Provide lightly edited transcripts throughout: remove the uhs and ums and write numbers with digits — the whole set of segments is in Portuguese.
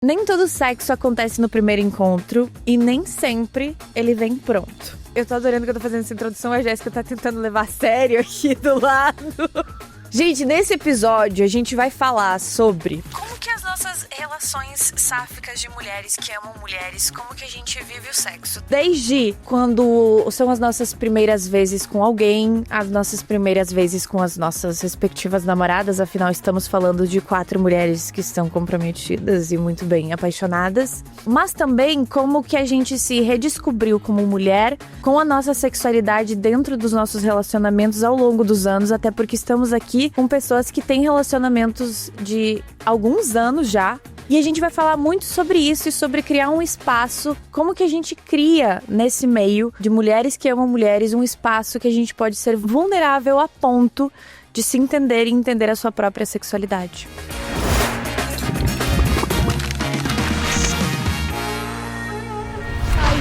Nem todo sexo acontece no primeiro encontro e nem sempre ele vem pronto. Eu tô adorando que eu tô fazendo essa introdução, a Jéssica tá tentando levar a sério aqui do lado. Gente, nesse episódio a gente vai falar sobre como que as nossas relações sáficas de mulheres que amam mulheres, como que a gente vive o sexo. Desde quando são as nossas primeiras vezes com alguém, as nossas primeiras vezes com as nossas respectivas namoradas, afinal estamos falando de 4 mulheres que estão comprometidas e muito bem apaixonadas. Mas também como que a gente se redescobriu como mulher com a nossa sexualidade dentro dos nossos relacionamentos ao longo dos anos, até porque estamos aqui com pessoas que têm relacionamentos de alguns anos já. E a gente vai falar muito sobre isso e sobre criar um espaço, como que a gente cria nesse meio de mulheres que amam mulheres, um espaço que a gente pode ser vulnerável a ponto de se entender e entender a sua própria sexualidade.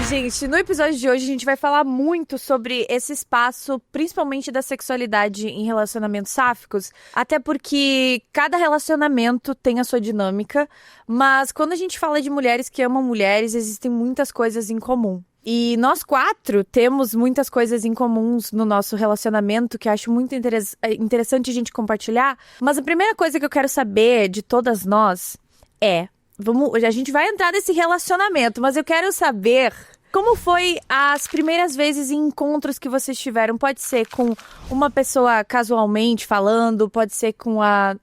Gente, no episódio de hoje a gente vai falar muito sobre esse espaço, principalmente da sexualidade em relacionamentos sáficos, até porque cada relacionamento tem a sua dinâmica, mas quando a gente fala de mulheres que amam mulheres, existem muitas coisas em comum. E nós 4 temos muitas coisas em comuns no nosso relacionamento que eu acho muito interessante a gente compartilhar, mas a primeira coisa que eu quero saber de todas nós é, a gente vai entrar nesse relacionamento, mas eu quero saber como foi as primeiras vezes em encontros que vocês tiveram. Pode ser com uma pessoa casualmente falando, pode ser com a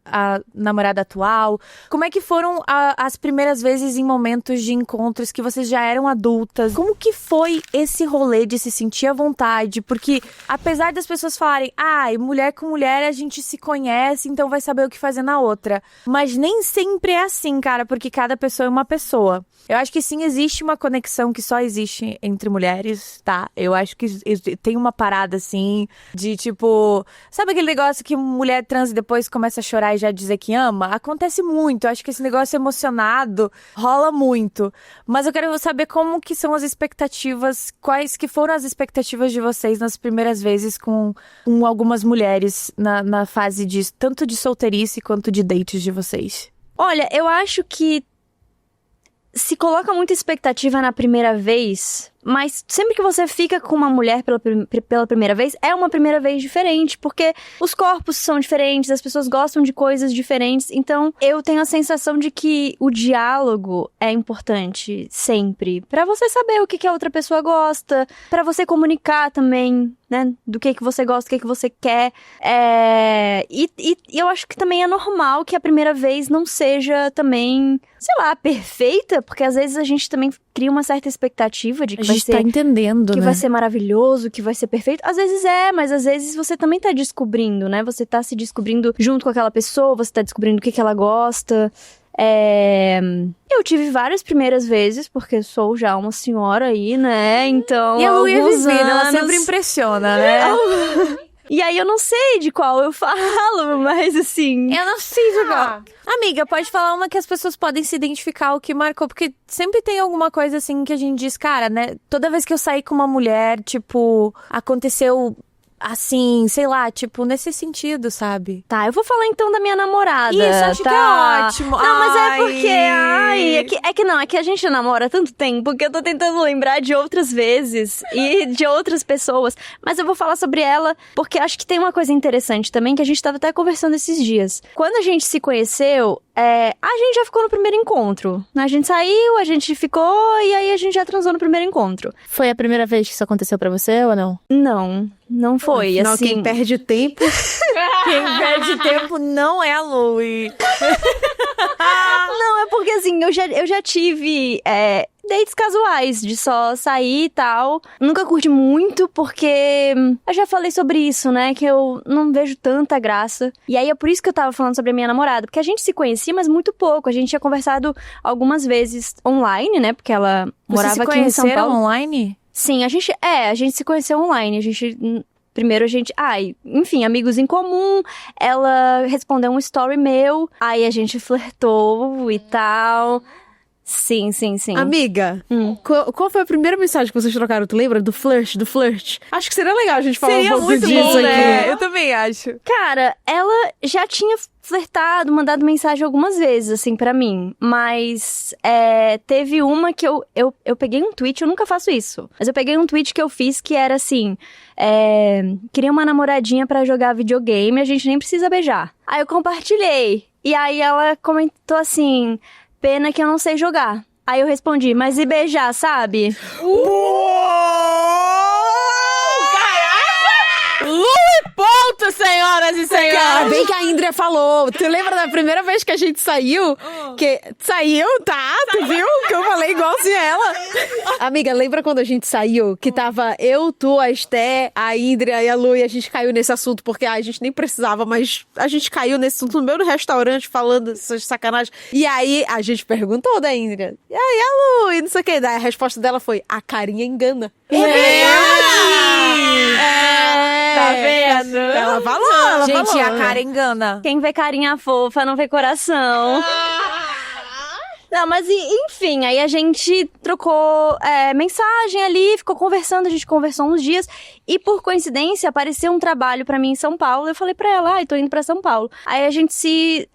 namorada atual. Como é que foram as primeiras vezes em momentos de encontros que vocês já eram adultas? Como que foi esse rolê de se sentir à vontade? Porque apesar das pessoas falarem, mulher com mulher a gente se conhece, então vai saber o que fazer na outra. Mas nem sempre é assim, cara, porque cada pessoa é uma pessoa. Eu acho que sim, existe uma conexão que só existe entre mulheres, tá? Eu acho que tem uma parada, assim, de tipo... Sabe aquele negócio que mulher trans e depois começa a chorar e já dizer que ama? Acontece muito. Eu acho que esse negócio emocionado rola muito. Mas eu quero saber como que são as expectativas, quais que foram as expectativas de vocês nas primeiras vezes com algumas mulheres na fase de tanto de solteirice quanto de dates de vocês. Olha, eu acho que se coloca muita expectativa na primeira vez, mas sempre que você fica com uma mulher pela primeira vez, é uma primeira vez diferente, porque os corpos são diferentes, as pessoas gostam de coisas diferentes, então eu tenho a sensação de que o diálogo é importante sempre, pra você saber o que a outra pessoa gosta, pra você comunicar também, né, do que você gosta, o que você quer, e eu acho que também é normal que a primeira vez não seja também, sei lá, perfeita, porque às vezes a gente também cria uma certa expectativa de que vai ser, tá entendendo, que né? vai ser maravilhoso, que vai ser perfeito. Às vezes mas às vezes você também tá descobrindo, né? Você tá se descobrindo junto com aquela pessoa, você tá descobrindo o que ela gosta. Eu tive várias primeiras vezes, porque sou já uma senhora aí, né? Então, e a Lu é alguns vivida, anos... ela sempre impressiona, né? E aí eu não sei de qual eu falo, mas assim... Eu não sei de qual. Amiga, pode falar uma que as pessoas podem se identificar, o que marcou, porque sempre tem alguma coisa assim que a gente diz, cara, né? Toda vez que eu saí com uma mulher, tipo, aconteceu assim, sei lá, tipo, nesse sentido, sabe? Tá, eu vou falar então da minha namorada. Isso, acho que é ótimo. Não, mas é porque, é que a gente namora há tanto tempo que eu tô tentando lembrar de outras vezes e de outras pessoas. Mas eu vou falar sobre ela porque acho que tem uma coisa interessante também que a gente tava até conversando esses dias. Quando a gente se conheceu, a gente já ficou no primeiro encontro. A gente saiu, a gente ficou e aí a gente já transou no primeiro encontro. Foi a primeira vez que isso aconteceu pra você ou não? Não foi, afinal, assim... quem perde tempo... Quem perde tempo não é a Louie. Não, é porque assim, eu já tive dates casuais, de só sair e tal. Nunca curti muito, porque eu já falei sobre isso, né? Que eu não vejo tanta graça. E aí é por isso que eu tava falando sobre a minha namorada. Porque a gente se conhecia, mas muito pouco. A gente tinha conversado algumas vezes online, né? Porque ela morava aqui em São Paulo. Online? Sim, a gente se conheceu online. Primeiro enfim, amigos em comum, ela respondeu um story meu, aí a gente flertou e tal. Sim. Amiga, qual foi a primeira mensagem que vocês trocaram? Tu lembra? Do flirt? Acho que seria legal a gente falar um pouco muito disso bom, aqui. né? Eu também acho. Cara, ela já tinha flertado, mandado mensagem algumas vezes, assim, pra mim. Mas teve uma que eu peguei um tweet, eu nunca faço isso. Mas eu peguei um tweet que eu fiz que era assim... queria uma namoradinha pra jogar videogame, a gente nem precisa beijar. Aí eu compartilhei. E aí ela comentou assim... Pena que eu não sei jogar. Aí eu respondi, mas e beijar, sabe? Ponto, senhoras e senhores! Bem que a Indra falou. Tu lembra da primeira vez que a gente saiu? Que saiu, tá? Tu viu? Que eu falei igualzinho a ela. Amiga, lembra quando a gente saiu? Que tava eu, tu, a Esté, a Indra e a Lu, e a gente caiu nesse assunto, porque a gente nem precisava, mas a gente caiu nesse assunto no meio do restaurante, falando essas sacanagens. E aí, a gente perguntou da Indra. E aí, a Lu? E não sei o que. Daí a resposta dela foi, a carinha engana. É verdade! Tá vendo? Ela falou, Gente, a cara engana. Quem vê carinha fofa não vê coração. Não, mas enfim, aí a gente trocou mensagem ali, ficou conversando, a gente conversou uns dias. E por coincidência, apareceu um trabalho pra mim em São Paulo. Eu falei pra ela, tô indo pra São Paulo. Aí a gente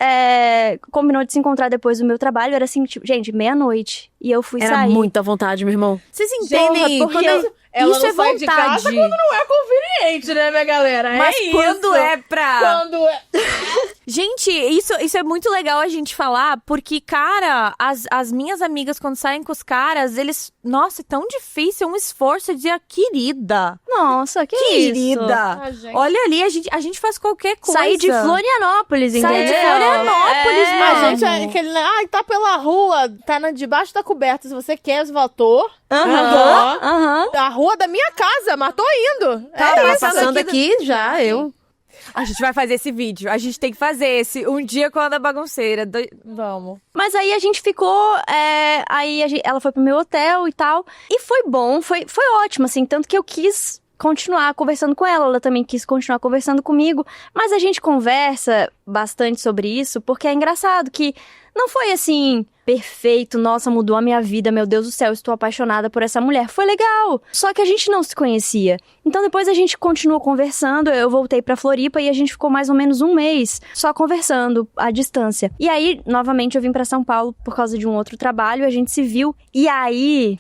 combinou de se encontrar depois do meu trabalho. Era assim, tipo, gente, meia-noite. E eu fui Era sair. muita vontade, meu irmão. Vocês entendem? Porque Ela isso não é sai de vontade. casa quando não é conveniente, né, minha galera? Mas é quando isso. é pra... Quando é... Gente, isso é muito legal a gente falar, porque, cara, as minhas amigas, quando saem com os caras, eles... Nossa, é tão difícil, é um esforço de dizer, querida. Nossa, que isso? Querida. Ah, gente. Olha ali, a gente faz qualquer coisa. Sair de Florianópolis, entendeu? Sair de Florianópolis, É. mano. A gente é aquele, tá pela rua, tá debaixo da coberta. Se você quer, você voltou. Aham. A rua da minha casa, mas tô indo. Tava isso, passando aqui já, eu. A gente vai fazer esse vídeo. A gente tem que fazer esse. Um dia com a Ana Bagunceira. Vamos. Mas aí a gente ficou, ela foi pro meu hotel e tal, e foi bom, foi ótimo, assim, tanto que eu quis continuar conversando com ela também quis continuar conversando comigo, mas a gente conversa bastante sobre isso, porque é engraçado que não foi assim, perfeito, nossa, mudou a minha vida, meu Deus do céu, estou apaixonada por essa mulher. Foi legal, só que a gente não se conhecia. Então depois a gente continuou conversando, eu voltei pra Floripa e a gente ficou mais ou menos um mês só conversando à distância. E aí, novamente, eu vim pra São Paulo por causa de um outro trabalho, a gente se viu, e aí,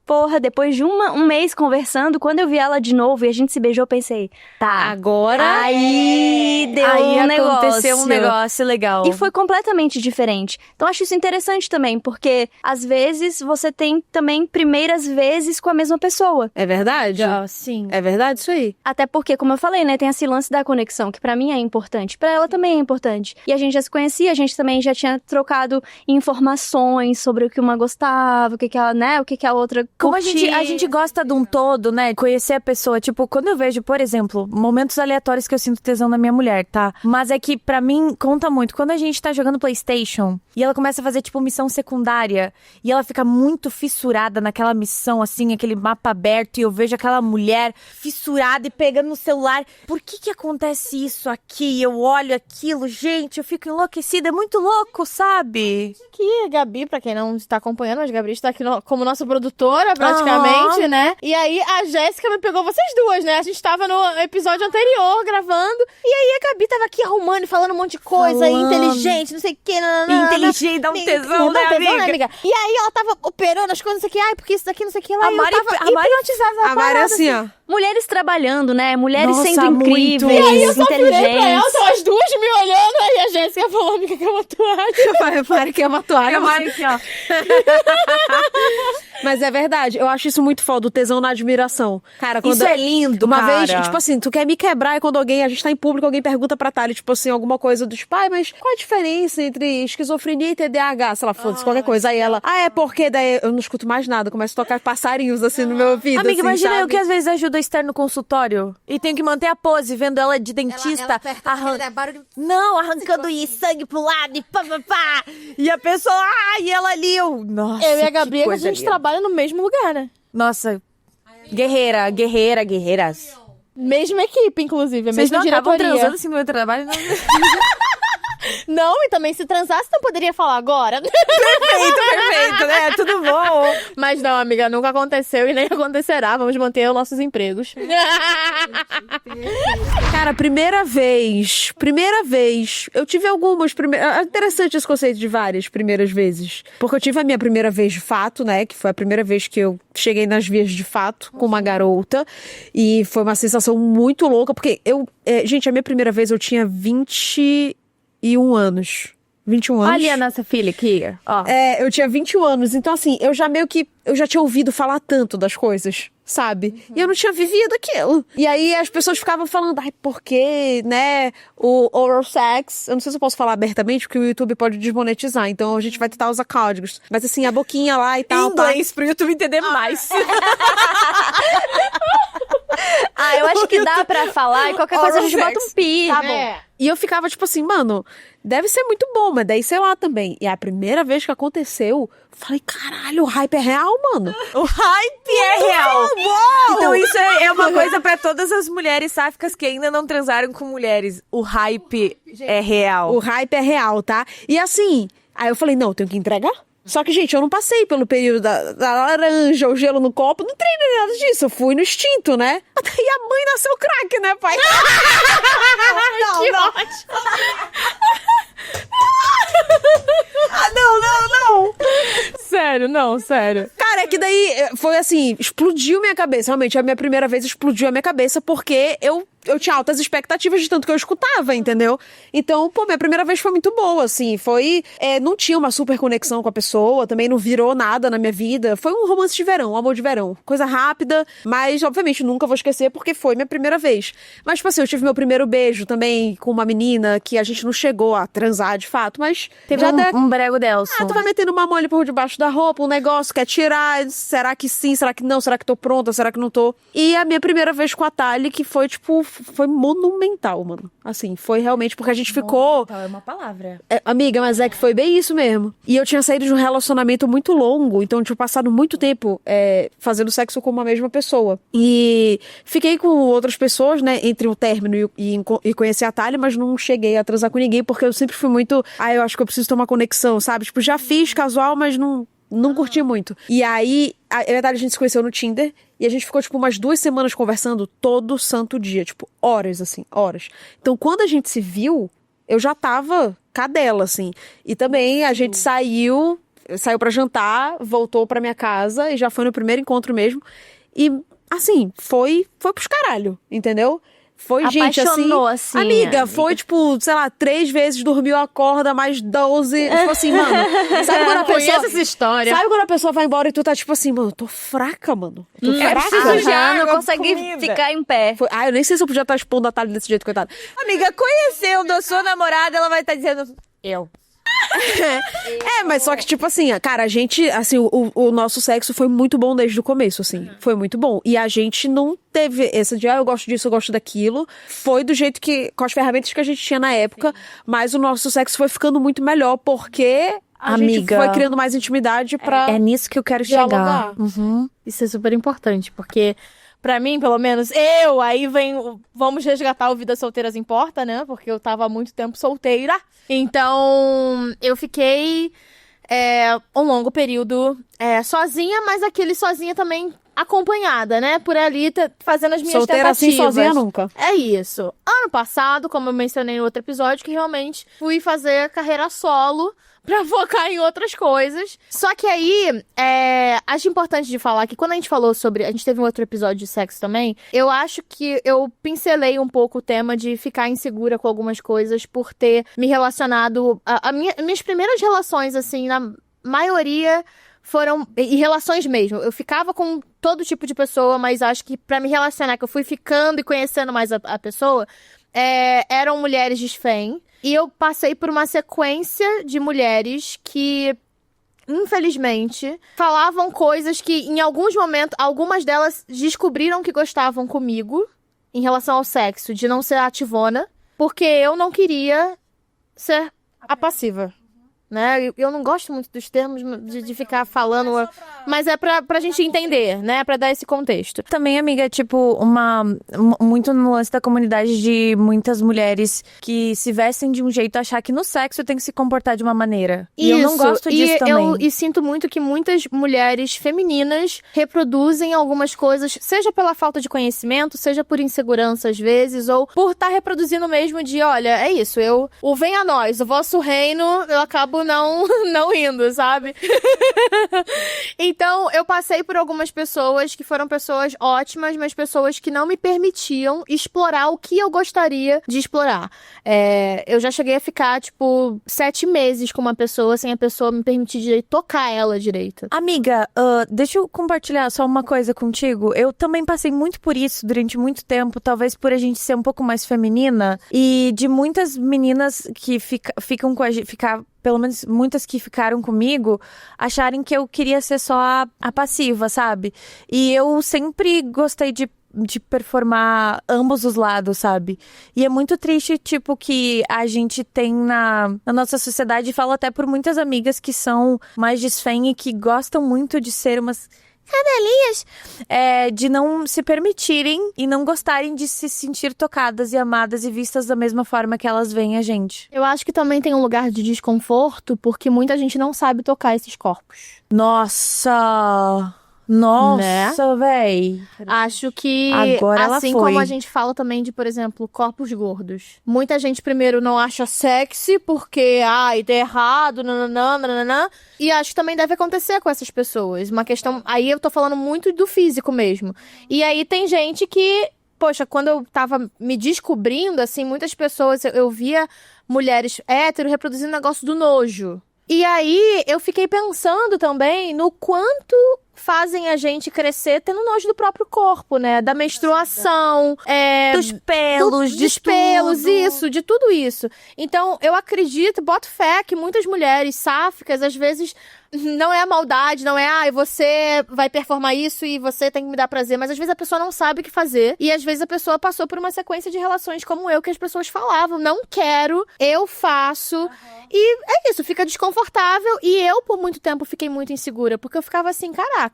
porra, depois de um mês conversando, quando eu vi ela de novo e a gente se beijou, eu pensei, tá, Agora aí deu Aí um negócio. aconteceu um negócio legal. E foi completamente diferente. Então, acho isso interessante também, porque às vezes você tem também primeiras vezes com a mesma pessoa. É verdade? Sim. É verdade isso aí? Até porque, como eu falei, né, tem esse lance da conexão, que pra mim é importante, pra ela também é importante. E a gente já se conhecia, a gente também já tinha trocado informações sobre o que uma gostava, o que a, né, o que a outra Como curtia. a gente gosta de um todo, né? Conhecer a pessoa. Tipo, quando eu vejo, por exemplo, momentos aleatórios que eu sinto tesão na minha mulher, tá? Mas é que, pra mim, conta muito. Quando a gente tá jogando PlayStation e ela começa a fazer, tipo, missão secundária e ela fica muito fissurada naquela missão, assim, aquele mapa aberto, e eu vejo aquela mulher fissurada e pegando no celular. Por que acontece isso aqui? Eu olho aquilo, gente, eu fico enlouquecida. É muito louco, sabe? Aqui, a Gabi, pra quem não está acompanhando, a Gabi está aqui como nossa produtora, praticamente, né? E aí, a Jéssica me pegou vocês duas, né? A gente tava no episódio anterior, gravando, e aí a Gabi tava aqui arrumando e falando um monte de coisa, Falando. inteligente, não sei o que, Inteligente, dá um tesão, né, amiga? E aí, ela tava operando as coisas, não sei o que, ai, porque isso daqui, não sei o que, lá, A e Mari- eu tava a Mari- hipnotizada na A Mari é assim, ó. Mulheres trabalhando, né? Mulheres Nossa, sendo muito. incríveis, E aí eu só virei pra ela, inteligentes. tava as duas me olhando, aí a Jéssica falou, amiga, que é uma toalha. Mari que é uma toalha. Aqui, ó. Mas é verdade, eu acho isso muito foda, o tesão na admiração. Cara, quando Isso é lindo, uma cara. vez, tipo assim, tu quer me quebrar e quando a gente tá em público, alguém pergunta pra Thalia, tipo assim, alguma coisa do tipo, ai, mas qual a diferença entre esquizofrenia e TDAH? Sei lá, foda-se, qualquer coisa. Aí ela, é porque daí eu não escuto mais nada, começo a tocar passarinhos assim no meu ouvido. Amiga, assim, imagina sabe? eu que às vezes ajudo a estar no consultório e tenho que manter a pose, vendo ela de dentista. Não, arrancando sangue pro lado e pá, pá, pá. E a pessoa, e ela ali, nossa, Eu e a que Gabi, a coisa gente linda. trabalha no mesmo lugar, né? Nossa, guerreiras. Mesma equipe, inclusive, a Vocês mesma não acabam diretoria. transando assim no meu trabalho? Não? Não, e também se transasse, não poderia falar agora. Perfeito, né? Tudo bom. Mas não, amiga, nunca aconteceu e nem acontecerá. Vamos manter os nossos empregos. Cara, primeira vez. Eu tive algumas primeiras. É interessante esse conceito de várias primeiras vezes. Porque eu tive a minha primeira vez de fato, né? Que foi a primeira vez que eu cheguei nas vias de fato com uma garota. E foi uma sensação muito louca. Porque gente, a minha primeira vez eu tinha 21 anos. 21 anos. Olha a nossa filha aqui, ó. Eu tinha 21 anos, então assim, eu já tinha ouvido falar tanto das coisas, sabe? E eu não tinha vivido aquilo. E aí as pessoas ficavam falando, ai, porque, né, o oral sex, eu não sei se eu posso falar abertamente, porque o YouTube pode desmonetizar, então a gente vai tentar usar códigos. Mas assim, a boquinha lá e tal. Em inglês, pro YouTube entender mais. Eu acho que dá pra falar e qualquer coisa a gente bota um pi. Tá bom. E eu ficava tipo assim, mano, deve ser muito bom, mas daí sei lá também. E a primeira vez que aconteceu, falei, caralho, o hype é real, mano. O hype é real. Uou! Então isso é uma coisa pra todas as mulheres sáficas que ainda não transaram com mulheres. O hype é real. O hype é real, tá? E assim, aí eu falei, não, eu tenho que entregar. Só que, gente, eu não passei pelo período da laranja, o gelo no copo, não treinei nada disso, eu fui no instinto, né? E a mãe nasceu craque, né, pai? não. Não. Sério, não, sério. Cara, é que daí foi assim, explodiu minha cabeça. Realmente, a minha primeira vez explodiu a minha cabeça porque eu tinha altas expectativas de tanto que eu escutava, entendeu? Então, pô, minha primeira vez foi muito boa, assim. Foi... não tinha uma super conexão com a pessoa, também não virou nada na minha vida. Foi um romance de verão, um amor de verão. Coisa rápida, mas, obviamente, nunca vou esquecer porque foi minha primeira vez. Mas, tipo assim, eu tive meu primeiro beijo também com uma menina que a gente não chegou a transar, de fato, mas... Teve um brego Delson. Tu vai metendo uma mão ali por debaixo da roupa, um negócio, quer tirar, será que sim, será que não, será que tô pronta, será que não tô? E a minha primeira vez com a Thali, que foi, tipo, foi monumental, mano. Assim, foi realmente porque a gente ficou... É uma palavra. Amiga, mas é que foi bem isso mesmo. E eu tinha saído de um relacionamento muito longo, então eu tinha passado muito tempo fazendo sexo com uma mesma pessoa. E fiquei com outras pessoas, né, entre o término e conhecer a Thali, mas não cheguei a transar com ninguém, porque eu sempre fui muito... eu acho que eu preciso ter uma conexão, sabe? Tipo, já fiz casual, mas não curti muito. E aí, a verdade, a gente se conheceu no Tinder e a gente ficou, tipo, umas 2 semanas conversando todo santo dia. Tipo, horas, assim, horas. Então, quando a gente se viu, eu já tava cadela, assim. E também a gente saiu pra jantar, voltou pra minha casa e já foi no primeiro encontro mesmo. E, assim, foi pros caralho, entendeu? Foi, gente, Apaixonou, assim, amiga, foi, tipo, sei lá, 3 vezes dormiu, acorda, mais 12. Tipo assim, mano, sabe quando a pessoa... Conheço essa história. Sabe quando a pessoa vai embora e tu tá, tipo assim, mano, eu tô fraca, mano. Eu tô fraca. preciso de Não água, consegue comida. ficar em pé. Eu nem sei se eu podia estar expondo a Thali desse jeito, coitada. Amiga, conheceu da sua namorada, ela vai estar dizendo... Eu. Mas só que, tipo assim, cara, a gente, assim, o nosso sexo foi muito bom desde o começo, assim. Foi muito bom. E a gente não teve essa de, eu gosto disso, eu gosto daquilo. Foi do jeito que, com as ferramentas que a gente tinha na época, mas o nosso sexo foi ficando muito melhor, porque a gente Amiga, foi criando mais intimidade pra... É nisso que eu quero dialogar. chegar. Uhum. Isso é super importante, porque... Pra mim, pelo menos, vamos resgatar o Vidas Solteiras Importa, né? Porque eu tava há muito tempo solteira. Então, eu fiquei um longo período sozinha, mas aquele sozinha também acompanhada, né? Por ali, fazendo as minhas Solteira tentativas. assim, sozinha nunca. É isso. Ano passado, como eu mencionei no outro episódio, que realmente fui fazer carreira solo pra focar em outras coisas. Só que aí, acho importante de falar que quando a gente falou sobre... A gente teve um outro episódio de sexo também. Eu acho que eu pincelei um pouco o tema de ficar insegura com algumas coisas por ter me relacionado... Minhas primeiras relações, assim, na maioria... foram... E relações mesmo. Eu ficava com todo tipo de pessoa, mas acho que pra me relacionar, que eu fui ficando e conhecendo mais a pessoa, eram mulheres desfém. E eu passei por uma sequência de mulheres que, infelizmente, falavam coisas que, em alguns momentos, algumas delas descobriram que gostavam comigo, em relação ao sexo, de não ser ativona, porque eu não queria ser a passiva. né? Eu não gosto muito dos termos de ficar falando, mas é pra gente entender, né? Pra dar esse contexto. Também, amiga, tipo, muito no lance da comunidade de muitas mulheres que se vestem de um jeito, achar que no sexo tem que se comportar de uma maneira. E eu não gosto disso também. E sinto muito que muitas mulheres femininas reproduzem algumas coisas, seja pela falta de conhecimento, seja por insegurança às vezes, ou por estar reproduzindo mesmo de, olha, é isso, o vem a nós, o vosso reino, eu acabo não indo, sabe? Então, eu passei por algumas pessoas que foram pessoas ótimas, mas pessoas que não me permitiam explorar o que eu gostaria de explorar. Eu já cheguei a ficar, tipo, 7 meses com uma pessoa sem a pessoa me permitir tocar ela direito. Amiga, deixa eu compartilhar só uma coisa contigo. Eu também passei muito por isso durante muito tempo, talvez por a gente ser um pouco mais feminina, e de muitas meninas que ficam com a gente, pelo menos muitas que ficaram comigo, acharem que eu queria ser só a passiva, sabe? E eu sempre gostei de performar ambos os lados, sabe? E é muito triste, tipo, que a gente tem na nossa sociedade, falo até por muitas amigas que são mais desfém e que gostam muito de ser umas cadelinhas, de não se permitirem e não gostarem de se sentir tocadas e amadas e vistas da mesma forma que elas veem a gente. Eu acho que também tem um lugar de desconforto, porque muita gente não sabe tocar esses corpos. Nossa, véi. Acho que, agora assim como a gente fala também de, por exemplo, corpos gordos. Muita gente, primeiro, não acha sexy porque, tá errado, nananã. E acho que também deve acontecer com essas pessoas. Uma questão, aí eu tô falando muito do físico mesmo. E aí tem gente que, poxa, quando eu tava me descobrindo, assim, muitas pessoas, eu via mulheres hétero reproduzindo o negócio do nojo. E aí eu fiquei pensando também no quanto fazem a gente crescer tendo nojo do próprio corpo, né? Da menstruação, dos pelos, dos pelos, isso, de tudo isso. Então, eu acredito, boto fé que muitas mulheres sáficas, às vezes, não é a maldade, não é, você vai performar isso e você tem que me dar prazer, mas às vezes a pessoa não sabe o que fazer, e às vezes a pessoa passou por uma sequência de relações como eu, que as pessoas falavam, não quero, eu faço, e é isso, fica desconfortável, e eu por muito tempo fiquei muito insegura, porque eu ficava assim, caraca,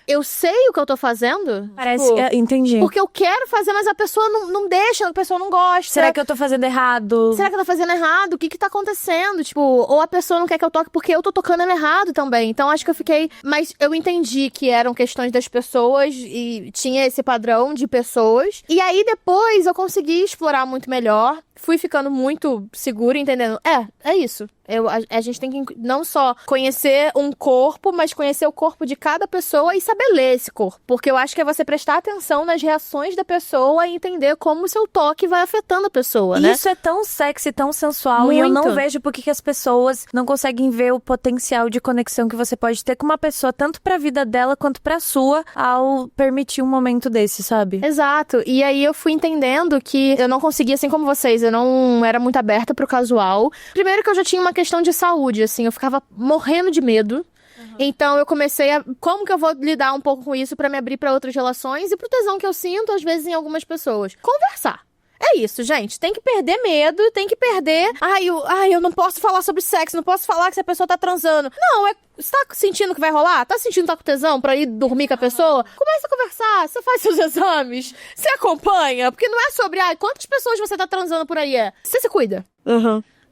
eu sei o que eu tô fazendo? Parece, entendi. Porque eu quero fazer, mas a pessoa não deixa, a pessoa não gosta. Será que eu tô fazendo errado? Será que eu tô fazendo errado? O que tá acontecendo? Tipo, ou a pessoa não quer que eu toque porque eu tô tocando ela errado também. Então, acho que eu fiquei... Mas eu entendi que eram questões das pessoas e tinha esse padrão de pessoas. E aí, depois, eu consegui explorar muito melhor. Fui ficando muito segura, entendendo. É isso. A gente tem que não só conhecer um corpo, mas conhecer o corpo de cada pessoa e saber ler esse corpo. Porque eu acho que é você prestar atenção nas reações da pessoa e entender como o seu toque vai afetando a pessoa, né? Isso é tão sexy, tão sensual. Muito. E eu não vejo por que as pessoas não conseguem ver o potencial de conexão que você pode ter com uma pessoa, tanto pra vida dela quanto pra sua, ao permitir um momento desse, sabe? Exato. E aí eu fui entendendo que eu não conseguia, assim como vocês, eu não era muito aberta pro casual. Primeiro que eu já tinha uma questão de saúde, assim, eu ficava morrendo de medo. Então eu comecei a... Como que eu vou lidar um pouco com isso pra me abrir pra outras relações e pro tesão que eu sinto, às vezes, em algumas pessoas? Conversar. É isso, gente. Tem que perder medo, tem que perder... eu não posso falar sobre sexo, não posso falar que se a pessoa tá transando. Não, você tá sentindo que vai rolar? Tá sentindo que tá com tesão pra ir dormir com a pessoa? Começa a conversar, você faz seus exames, você acompanha, porque não é sobre, quantas pessoas você tá transando por aí, Você se cuida.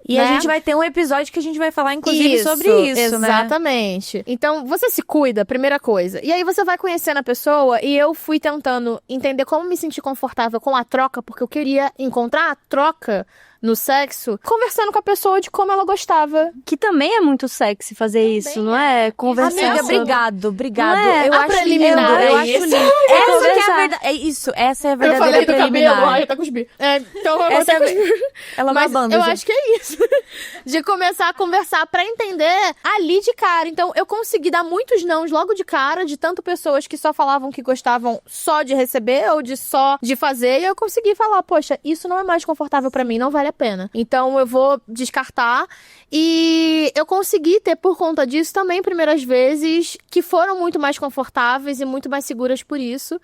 E a gente vai ter um episódio que a gente vai falar, inclusive, sobre isso, né? Exatamente. Então, você se cuida, primeira coisa. E aí você vai conhecendo a pessoa, e eu fui tentando entender como me sentir confortável com a troca, porque eu queria encontrar a troca no sexo, conversando com a pessoa de como ela gostava. Que também é muito sexy fazer isso, não é? Conversar. Amiga, obrigado. Não é? Eu A acho preliminar, lindo. Eu é acho isso. lindo. Essa que é a verdade. É isso, essa é a verdadeira preliminar. eu tá cuspindo. Então eu vou Essa ter Ela Mas babando, eu já. acho que é isso. De começar a conversar pra entender ali de cara. Então, eu consegui dar muitos nãos logo de cara, de tanto pessoas que só falavam que gostavam só de receber ou de só de fazer. E eu consegui falar, poxa, isso não é mais confortável pra mim, não vale a pena. Então eu vou descartar. E eu consegui ter, por conta disso, também primeiras vezes que foram muito mais confortáveis e muito mais seguras por isso.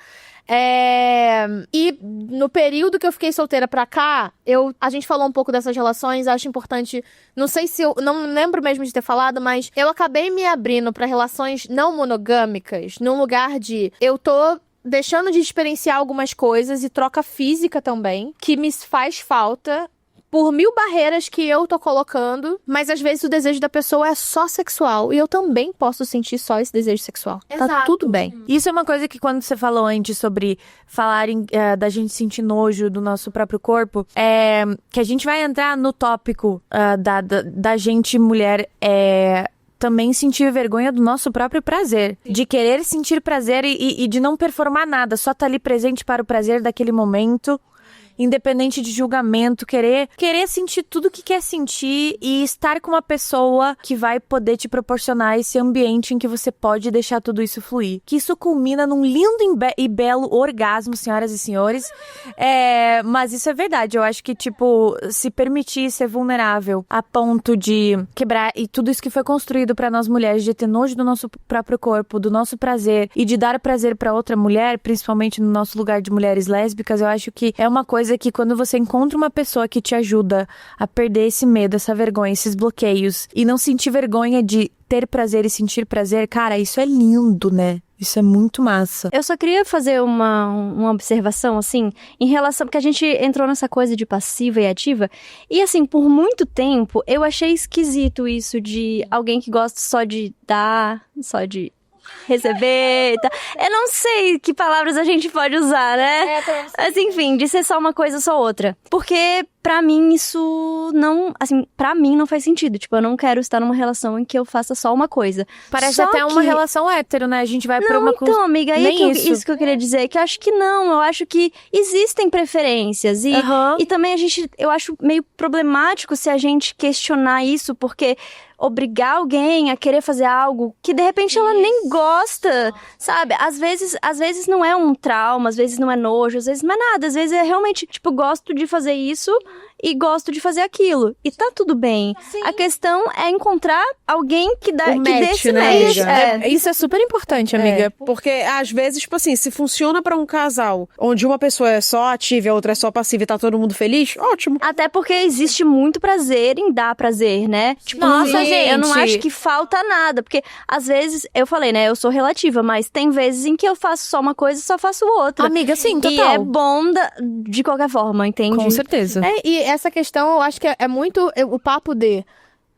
E no período que eu fiquei solteira pra cá, a gente falou um pouco dessas relações, acho importante, não sei se eu, não lembro mesmo de ter falado, mas eu acabei me abrindo pra relações não monogâmicas, num lugar de, eu tô deixando de experienciar algumas coisas e troca física também, que me faz falta por 1000 barreiras que eu tô colocando, mas às vezes o desejo da pessoa é só sexual, e eu também posso sentir só esse desejo sexual. Exato. Tá tudo bem. Isso é uma coisa que quando você falou antes sobre falarem da gente sentir nojo do nosso próprio corpo, que a gente vai entrar no tópico da gente mulher também sentir vergonha do nosso próprio prazer. Sim. De querer sentir prazer e de não performar nada, só tá ali presente para o prazer daquele momento. Independente de julgamento, querer sentir tudo que quer sentir e estar com uma pessoa que vai poder te proporcionar esse ambiente em que você pode deixar tudo isso fluir. Que isso culmina num lindo e belo orgasmo, senhoras e senhores. Mas isso é verdade. Eu acho que, se permitir ser vulnerável a ponto de quebrar e tudo isso que foi construído pra nós mulheres, de ter nojo do nosso próprio corpo, do nosso prazer e de dar prazer pra outra mulher, principalmente no nosso lugar de mulheres lésbicas, eu acho que é uma coisa que quando você encontra uma pessoa que te ajuda a perder esse medo, essa vergonha, esses bloqueios e não sentir vergonha de ter prazer e sentir prazer, cara, isso é lindo, né? Isso é muito massa. Eu só queria fazer uma observação, assim, em relação... Porque a gente entrou nessa coisa de passiva e ativa. E, assim, por muito tempo, eu achei esquisito isso de alguém que gosta só de dar, só de receber, tá? Eu não sei que palavras a gente pode usar, né? Mas enfim, de ser só uma coisa, só outra. Porque pra mim isso não, assim, pra mim não faz sentido. Tipo, eu não quero estar numa relação em que eu faça só uma coisa. Parece só até uma relação hétero, né? A gente vai pra uma coisa... Então, amiga, aí isso que eu queria dizer, que eu acho que não, eu acho que existem preferências. E também eu acho meio problemático se a gente questionar isso, porque obrigar alguém a querer fazer algo que de repente ela nem gosta, sabe? Às vezes não é um trauma, às vezes não é nojo, às vezes não é nada, às vezes é realmente, gosto de fazer isso e gosto de fazer aquilo. E tá tudo bem. Sim. A questão é encontrar alguém que dê esse match. Isso é super importante, amiga. Porque, às vezes, se funciona pra um casal onde uma pessoa é só ativa e a outra é só passiva e tá todo mundo feliz, ótimo. Até porque existe muito prazer em dar prazer, né? Nossa, gente. Eu não acho que falta nada. Porque, às vezes, eu falei, né? Eu sou relativa, mas tem vezes em que eu faço só uma coisa e só faço outra. Amiga, sim, total. E é bom de qualquer forma, entende? Com certeza. E essa questão, eu acho que é muito o papo de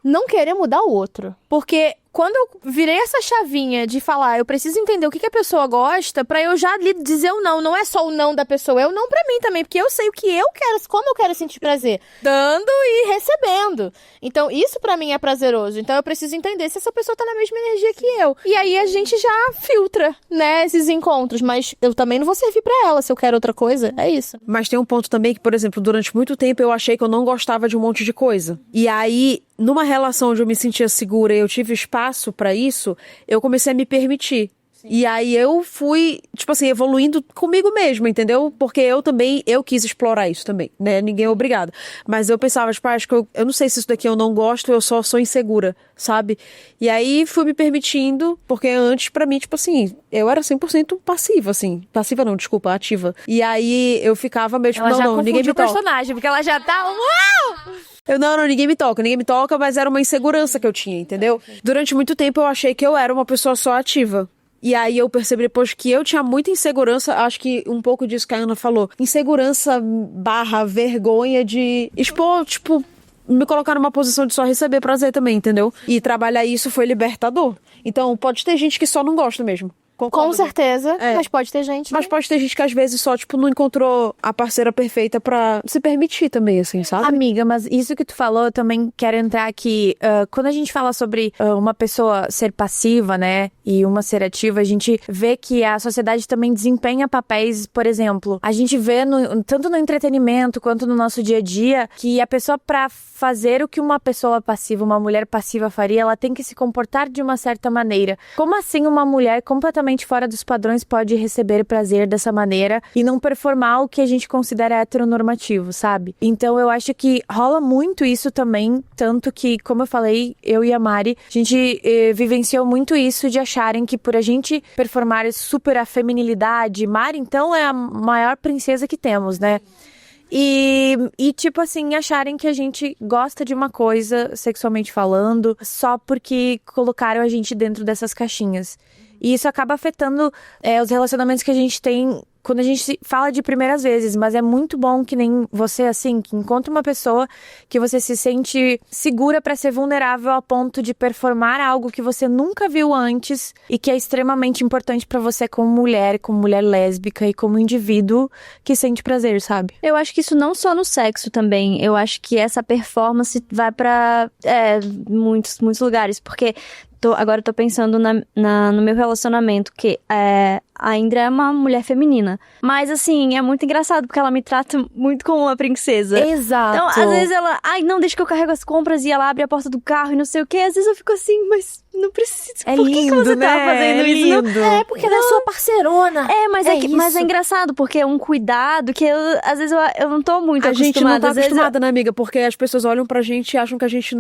não querer mudar o outro. Porque quando eu virei essa chavinha de falar, eu preciso entender o que a pessoa gosta pra eu já lhe dizer o não. Não é só o não da pessoa, é o não pra mim também. Porque eu sei o que eu quero, como eu quero sentir prazer. Dando e recebendo. Então, isso pra mim é prazeroso. Então, eu preciso entender se essa pessoa tá na mesma energia que eu. E aí, a gente já filtra, né, esses encontros. Mas eu também não vou servir pra ela se eu quero outra coisa. É isso. Mas tem um ponto também que, por exemplo, durante muito tempo eu achei que eu não gostava de um monte de coisa. E aí, numa relação onde eu me sentia segura e eu tive espaço pra isso, eu comecei a me permitir. Sim. E aí eu fui, evoluindo comigo mesma, entendeu? Porque eu quis explorar isso também, né? Ninguém é obrigado. Mas eu pensava, acho que eu não sei se isso daqui eu não gosto, eu só sou insegura, sabe? E aí fui me permitindo, porque antes pra mim, eu era 100% passiva, passiva não, desculpa, ativa. E aí eu ficava meio não, ninguém me toca. Personagem, porque ela já tá... Uau! Não, ninguém me toca, mas era uma insegurança que eu tinha, entendeu? Durante muito tempo eu achei que eu era uma pessoa só ativa. E aí eu percebi depois que eu tinha muita insegurança, acho que um pouco disso que a Ana falou, insegurança / vergonha de expor, me colocar numa posição de só receber prazer também, entendeu? E trabalhar isso foi libertador. Então pode ter gente que só não gosta mesmo. Concordo. Com certeza, mas pode ter gente. Mas pode ter gente que às vezes só, não encontrou a parceira perfeita pra se permitir também, sabe? Amiga, mas isso que tu falou, eu também quero entrar aqui. Quando a gente fala sobre uma pessoa ser passiva, né, e uma ser ativa, a gente vê que a sociedade também desempenha papéis, por exemplo, a gente vê tanto no entretenimento quanto no nosso dia a dia, que a pessoa, pra fazer o que uma pessoa passiva, uma mulher passiva faria, ela tem que se comportar de uma certa maneira. Como assim uma mulher completamente completamente fora dos padrões pode receber prazer dessa maneira e não performar o que a gente considera heteronormativo, sabe? Então eu acho que rola muito isso também, tanto que, como eu falei, eu e a Mari, a gente vivenciou muito isso de acharem que por a gente performar super a feminilidade, Mari então é a maior princesa que temos, né? E tipo assim, acharem que a gente gosta de uma coisa, sexualmente falando, só porque colocaram a gente dentro dessas caixinhas. E isso acaba afetando os relacionamentos que a gente tem quando a gente fala de primeiras vezes, mas é muito bom que nem você, assim, que encontra uma pessoa que você se sente segura pra ser vulnerável a ponto de performar algo que você nunca viu antes e que é extremamente importante pra você como mulher lésbica e como indivíduo que sente prazer, sabe? Eu acho que isso não só no sexo também. Eu acho que essa performance vai pra muitos lugares, porque agora eu tô pensando no meu relacionamento, que a Indra é uma mulher feminina. Mas, assim, é muito engraçado, porque ela me trata muito como uma princesa. Exato. Então, às vezes ela... não, deixa que eu carrego as compras, e ela abre a porta do carro e não sei o quê. Às vezes eu fico assim, mas não precisa. É Por que lindo, você né? tá fazendo isso? Lindo. Porque ela é sua parceirona. Mas é engraçado, porque é um cuidado que às vezes eu não tô muito A acostumada. gente não tá Às vezes acostumada, né, amiga? Porque as pessoas olham pra gente e acham que a gente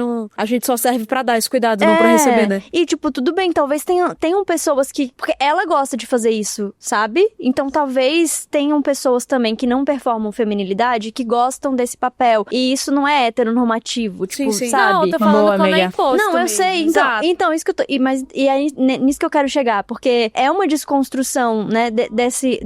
só serve pra dar esse cuidado, não pra receber, né? E, tipo, tudo bem, talvez tenham pessoas que... Porque ela gosta de fazer isso, sabe? Então, talvez tenham pessoas também que não performam feminilidade, que gostam desse papel. E isso não é heteronormativo, tipo, Sim. sabe? Não, eu tô falando Boa, quando é amiga. imposto Não, eu mesmo. sei. Exato. Então, isso que eu tô... E é nisso que eu quero chegar. Porque é uma desconstrução, né? Desse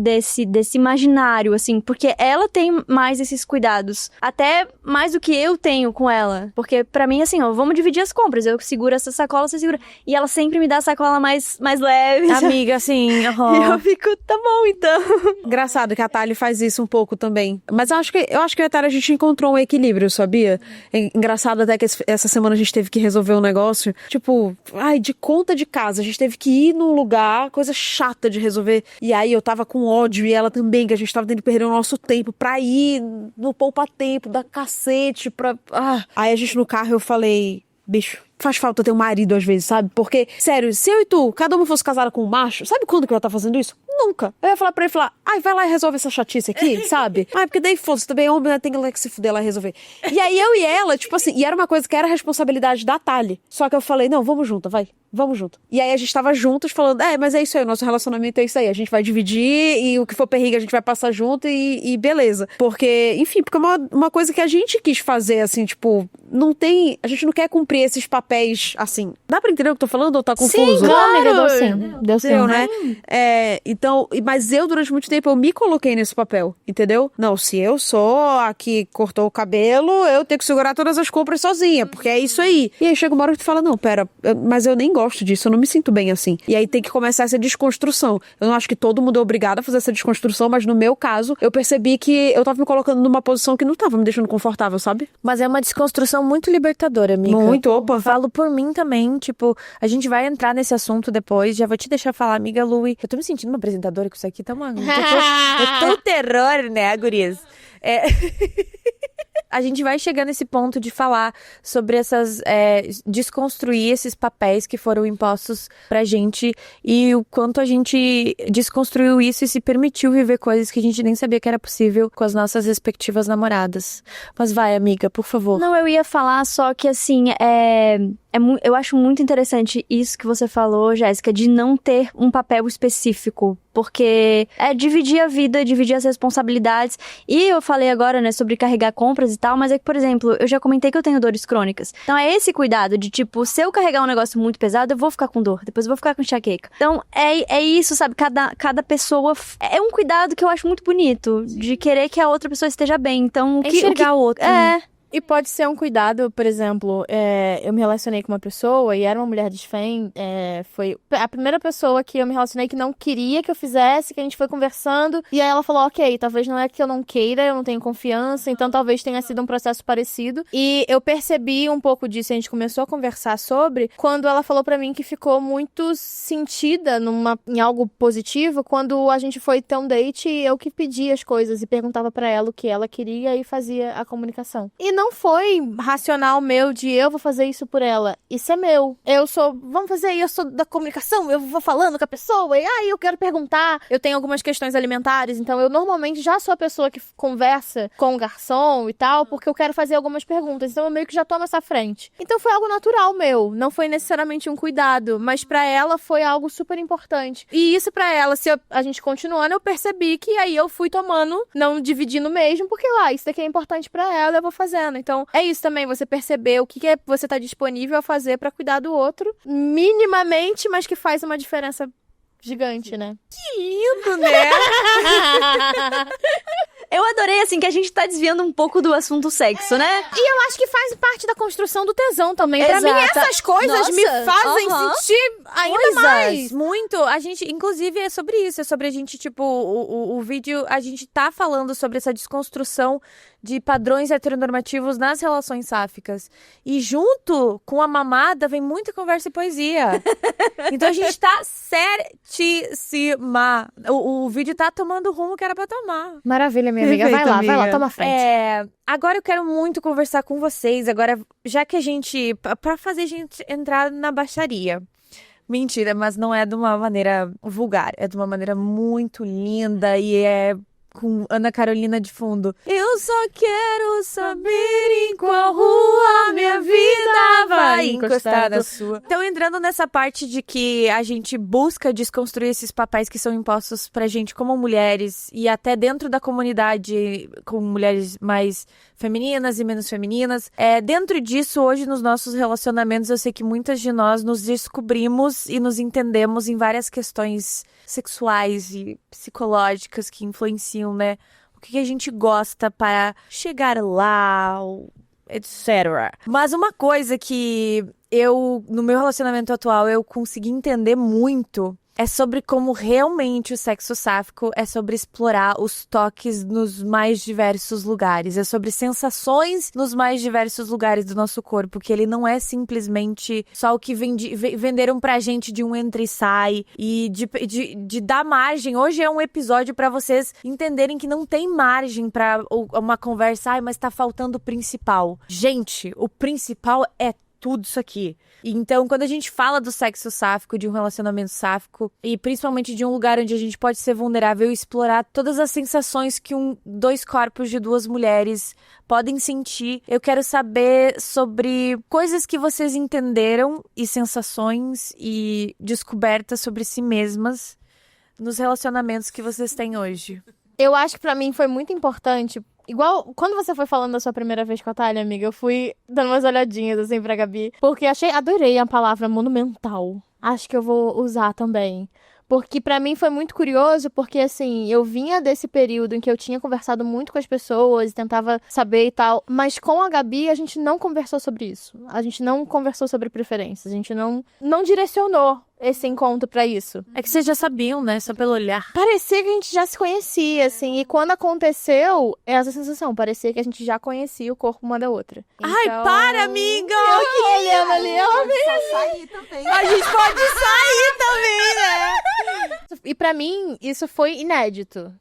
imaginário, assim. Porque ela tem mais esses cuidados. Até mais do que eu tenho com ela. Porque pra mim, assim, ó, vamos dividir as compras. Eu seguro essa sacola, você segura. E ela sempre me dá a sacola mais leve. Amiga, assim, E eu fico, tá bom, então. Engraçado que a Thalia faz isso um pouco também. Mas eu acho que eu e a Thalia a gente encontrou um equilíbrio, sabia? Engraçado até que essa semana a gente teve que resolver um negócio. Tipo, de conta de casa. A gente teve que ir num lugar, coisa chata de resolver. E aí eu tava com ódio e ela também, que a gente tava tendo que perder o nosso tempo pra ir no poupa-tempo, da cacete, Aí a gente no carro eu falei, bicho, faz falta ter um marido às vezes, sabe? Porque, sério, se eu e tu, cada uma fosse casada com um macho, sabe quando que eu ia estar fazendo isso? Nunca. Eu ia falar pra ele, vai lá e resolve essa chatice aqui, sabe? Porque daí foda-se, também homem, né, tem que se fuder lá e resolver. E aí eu e ela, tipo assim, e era uma coisa que era responsabilidade da Thalia. Só que eu falei, não, vamos junto, vamos junto. E aí a gente tava juntos falando, mas é isso aí, o nosso relacionamento é isso aí, a gente vai dividir e o que for perrengue a gente vai passar junto e beleza. Porque, enfim, porque é uma coisa que a gente quis fazer, assim, tipo, a gente não quer cumprir esses papéis, assim. Dá pra entender o que eu tô falando ou tá confuso? Sim, Não, amiga, deu sim. Deu, né? Então, mas eu durante muito tempo eu me coloquei nesse papel, entendeu? Não, se eu sou a que cortou o cabelo, eu tenho que segurar todas as compras sozinha, porque é isso aí. E aí chega uma hora que tu fala, não, pera, mas eu nem gosto disso, eu não me sinto bem assim. E aí tem que começar essa desconstrução. Eu não acho que todo mundo é obrigado a fazer essa desconstrução, mas no meu caso, eu percebi que eu tava me colocando numa posição que não tava me deixando confortável, sabe? Mas é uma desconstrução muito libertadora, amiga. Muito, opa. Falo por mim também, tipo, a gente vai entrar nesse assunto depois, já vou te deixar falar, amiga Lui. Eu tô me sentindo uma apresentadora com isso aqui, tá uma... eu tô um terror, né, gurias? A gente vai chegar nesse ponto de falar sobre essas... desconstruir esses papéis que foram impostos pra gente e o quanto a gente desconstruiu isso e se permitiu viver coisas que a gente nem sabia que era possível com as nossas respectivas namoradas. Mas vai, amiga, por favor. Não, eu ia falar só que, assim, eu acho muito interessante isso que você falou, Jéssica, de não ter um papel específico, porque é dividir a vida, dividir as responsabilidades. E eu falei agora, né, sobre carregar compras e tal, mas é que, por exemplo, eu já comentei que eu tenho dores crônicas. Então é esse cuidado de, tipo, se eu carregar um negócio muito pesado, eu vou ficar com dor, depois eu vou ficar com enxaqueca. Então é isso, sabe? Cada pessoa... É um cuidado que eu acho muito bonito, de querer que a outra pessoa esteja bem. Então, enxergar o outro. E pode ser um cuidado, por exemplo, eu me relacionei com uma pessoa e era uma mulher desfém, foi a primeira pessoa que eu me relacionei que não queria que eu fizesse, que a gente foi conversando, e aí ela falou, ok, talvez não é que eu não queira, eu não tenho confiança, então talvez tenha sido um processo parecido. E eu percebi um pouco disso, a gente começou a conversar sobre, quando ela falou pra mim que ficou muito sentida em algo positivo, quando a gente foi ter um date e eu que pedia as coisas e perguntava pra ela o que ela queria e fazia a comunicação. E não foi racional meu de eu vou fazer isso por ela. Isso é meu. Vamos fazer, eu sou da comunicação, eu vou falando com a pessoa, e eu quero perguntar. Eu tenho algumas questões alimentares, então eu normalmente já sou a pessoa que conversa com o garçom e tal, porque eu quero fazer algumas perguntas. Então eu meio que já tomo essa frente. Então foi algo natural meu, não foi necessariamente um cuidado, mas pra ela foi algo super importante. E isso pra ela, a gente continuando, eu percebi que aí eu fui tomando, não dividindo mesmo, porque isso daqui é importante pra ela, eu vou fazendo. Então é isso também, você perceber o que você tá disponível a fazer pra cuidar do outro, minimamente, mas que faz uma diferença gigante, né? Que lindo, né? Eu adorei, assim, que a gente tá desviando um pouco do assunto sexo, né? E eu acho que faz parte da construção do tesão também. Pra mim, essas coisas me fazem sentir ainda mais. Muito. A gente, inclusive, é sobre isso. É sobre a gente, tipo, o vídeo, a gente tá falando sobre essa desconstrução de padrões heteronormativos nas relações sáficas. E junto com a mamada vem muita conversa e poesia. Então a gente tá certíssima. O vídeo tá tomando o rumo que era pra tomar. Maravilha, minha amiga. Vai lá, toma a frente. Agora eu quero muito conversar com vocês. Agora, já que a gente... Pra fazer a gente entrar na baixaria. Mentira, mas não é de uma maneira vulgar. É de uma maneira muito linda e é... com Ana Carolina de fundo. Eu só quero saber em qual rua minha vida vai encostar na sua. Então, entrando nessa parte de que a gente busca desconstruir esses papéis que são impostos pra gente como mulheres e até dentro da comunidade com mulheres mais femininas e menos femininas. Dentro disso, hoje nos nossos relacionamentos, eu sei que muitas de nós nos descobrimos e nos entendemos em várias questões sexuais e psicológicas que influenciam, né? O que a gente gosta para chegar lá, etc. Mas uma coisa que no meu relacionamento atual, eu consegui entender muito é sobre como realmente o sexo sáfico é sobre explorar os toques nos mais diversos lugares. É sobre sensações nos mais diversos lugares do nosso corpo, que ele não é simplesmente só o que venderam pra gente de um entra e sai e de dar margem. Hoje é um episódio pra vocês entenderem que não tem margem pra uma conversa, mas tá faltando o principal. Gente, o principal é tudo isso aqui. Então, quando a gente fala do sexo sáfico, de um relacionamento sáfico, e principalmente de um lugar onde a gente pode ser vulnerável e explorar todas as sensações que dois corpos de duas mulheres podem sentir, eu quero saber sobre coisas que vocês entenderam e sensações e descobertas sobre si mesmas nos relacionamentos que vocês têm hoje. Eu acho que pra mim foi muito importante. Igual, quando você foi falando da sua primeira vez com a Thalia, amiga, eu fui dando umas olhadinhas, assim, pra Gabi. Porque adorei a palavra monumental. Acho que eu vou usar também. Porque pra mim foi muito curioso, porque assim, eu vinha desse período em que eu tinha conversado muito com as pessoas, tentava saber e tal, mas com a Gabi a gente não conversou sobre isso. A gente não conversou sobre preferências, a gente não direcionou esse encontro pra isso. É que vocês já sabiam, né? Só pelo olhar. Parecia que a gente já se conhecia, assim, e quando aconteceu, é essa sensação, parecia que a gente já conhecia o corpo uma da outra. Então... Ai, para, amiga! Olhando ali, a gente pode sair também, né? E pra mim, isso foi inédito.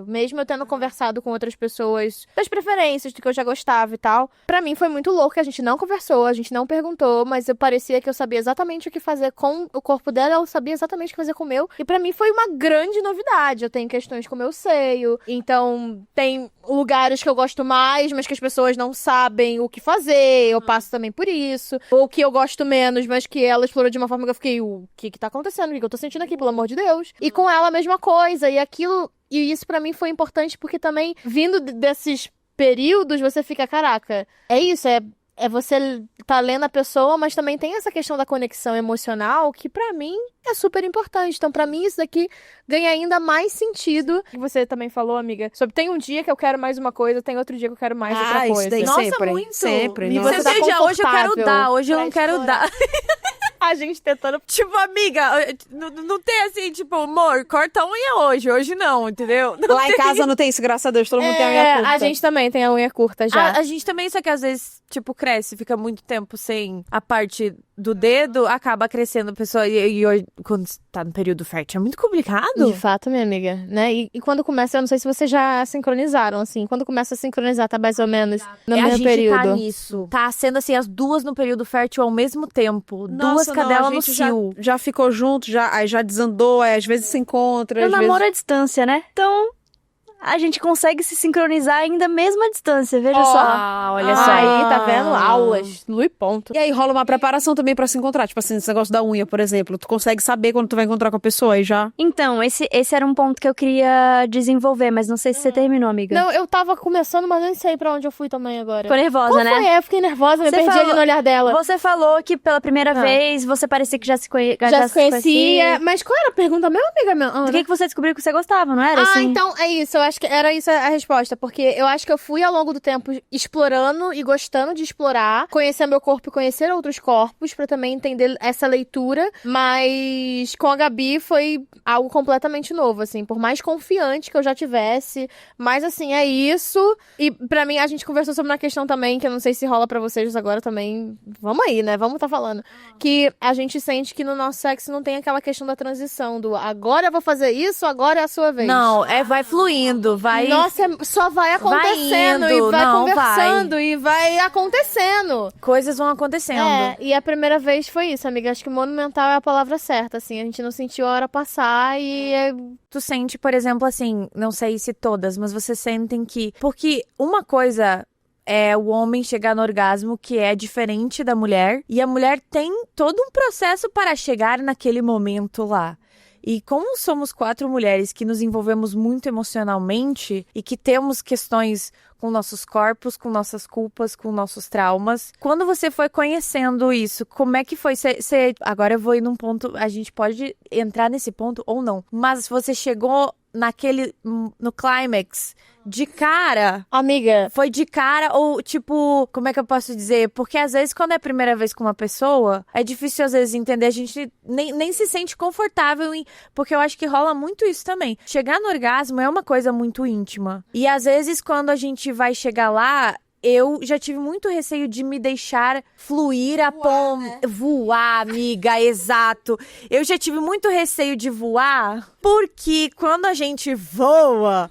Mesmo eu tendo conversado com outras pessoas das preferências, do que eu já gostava e tal. Pra mim foi muito louco, que a gente não conversou, a gente não perguntou, mas parecia que eu sabia exatamente o que fazer com o corpo dela, eu sabia exatamente o que fazer com o meu. E pra mim foi uma grande novidade. Eu tenho questões com o meu seio, então tem lugares que eu gosto mais, mas que as pessoas não sabem o que fazer, eu passo também por isso. Ou que eu gosto menos, mas que ela explorou de uma forma que eu fiquei, o que tá acontecendo? O que eu tô sentindo aqui, pelo amor de Deus? E com ela a mesma coisa, e aquilo... E isso pra mim foi importante porque também, vindo desses períodos, você fica, caraca, é isso, é você tá lendo a pessoa, mas também tem essa questão da conexão emocional que pra mim é super importante. Então pra mim isso daqui ganha ainda mais sentido. E você também falou, amiga, sobre tem um dia que eu quero mais uma coisa, tem outro dia que eu quero mais outra coisa. Isso daí Nossa, sempre, muito! sempre. E você tá hoje eu quero dar, hoje eu não quero dar. A gente tentando... Tipo, amiga, não tem assim, tipo, amor, corta a unha hoje não, entendeu? Não Lá tem. em casa não tem isso, graças a Deus, todo mundo tem a unha curta. A gente também tem a unha curta já. A gente também, só que às vezes, tipo, cresce, fica muito tempo sem a parte do dedo, acaba crescendo a pessoa. E hoje, quando tá no período fértil, é muito complicado. De fato, minha amiga, né? E quando começa, eu não sei se vocês já sincronizaram, assim. Quando começa a sincronizar, tá mais ou menos no a mesmo gente período. tá nisso. Tá sendo assim, as duas no período fértil ao mesmo tempo. Duas Nossa, cadelas não, a no gente cio. já ficou junto, aí já desandou, aí às vezes se encontra, Eu às namoro vezes... à distância, né? Então, a gente consegue se sincronizar ainda mesmo à distância, veja só. Ah, olha só. Aí, tá vendo? Aulas, lu e ponto. E aí rola uma preparação também pra se encontrar. Tipo assim, esse negócio da unha, por exemplo. Tu consegue saber quando tu vai encontrar com a pessoa aí já. Então, esse era um ponto que eu queria desenvolver, mas não sei se você terminou, amiga. Não, eu tava começando, mas eu nem sei pra onde eu fui também agora. Ficou nervosa, Qual né? foi? Eu fiquei nervosa, me Você perdi falou- ali no olhar dela. Você falou que pela primeira vez você parecia que já se Já se conhecia. Mas qual era a pergunta mesmo, amiga minha? Do que você descobriu que você gostava, não era? Ah, assim? então é isso. Eu acho que era isso a resposta. Porque eu acho que eu fui ao longo do tempo explorando e gostando de explorar, conhecer meu corpo e conhecer outros corpos, pra também entender essa leitura. Mas com a Gabi foi algo completamente novo, assim. Por mais confiante que eu já tivesse. Mas assim, é isso. E pra mim, a gente conversou sobre uma questão também, que eu não sei se rola pra vocês agora também. Vamos aí, né? Vamos tá falando. Que a gente sente que no nosso sexo não tem aquela questão da transição, do agora eu vou fazer isso, agora é a sua vez. Não, vai fluindo, vai... Nossa, só vai acontecendo Vai indo, e vai não, conversando e vai acontecendo. Coisas vão acontecendo. É, e a primeira vez foi isso, amiga. Acho que monumental é a palavra certa, assim. A gente não sentiu a hora passar e... Tu sente, por exemplo, assim, não sei se todas, mas vocês sentem que... Porque uma coisa é o homem chegar no orgasmo que é diferente da mulher, e a mulher tem todo um processo para chegar naquele momento lá. E como somos 4 mulheres que nos envolvemos muito emocionalmente e que temos questões com nossos corpos, com nossas culpas, com nossos traumas, quando você foi conhecendo isso, como é que foi? Agora eu vou ir num ponto, a gente pode entrar nesse ponto ou não, mas você chegou no clímax de cara? Amiga, Foi de cara ou, tipo, como é que eu posso dizer? Porque às vezes, quando é a primeira vez com uma pessoa, é difícil às vezes entender, a gente nem se sente confortável porque eu acho que rola muito isso também. Chegar no orgasmo é uma coisa muito íntima. E às vezes, quando a gente vai chegar lá, eu já tive muito receio de me deixar fluir a voar, amiga, exato. Eu já tive muito receio de voar, porque quando a gente voa,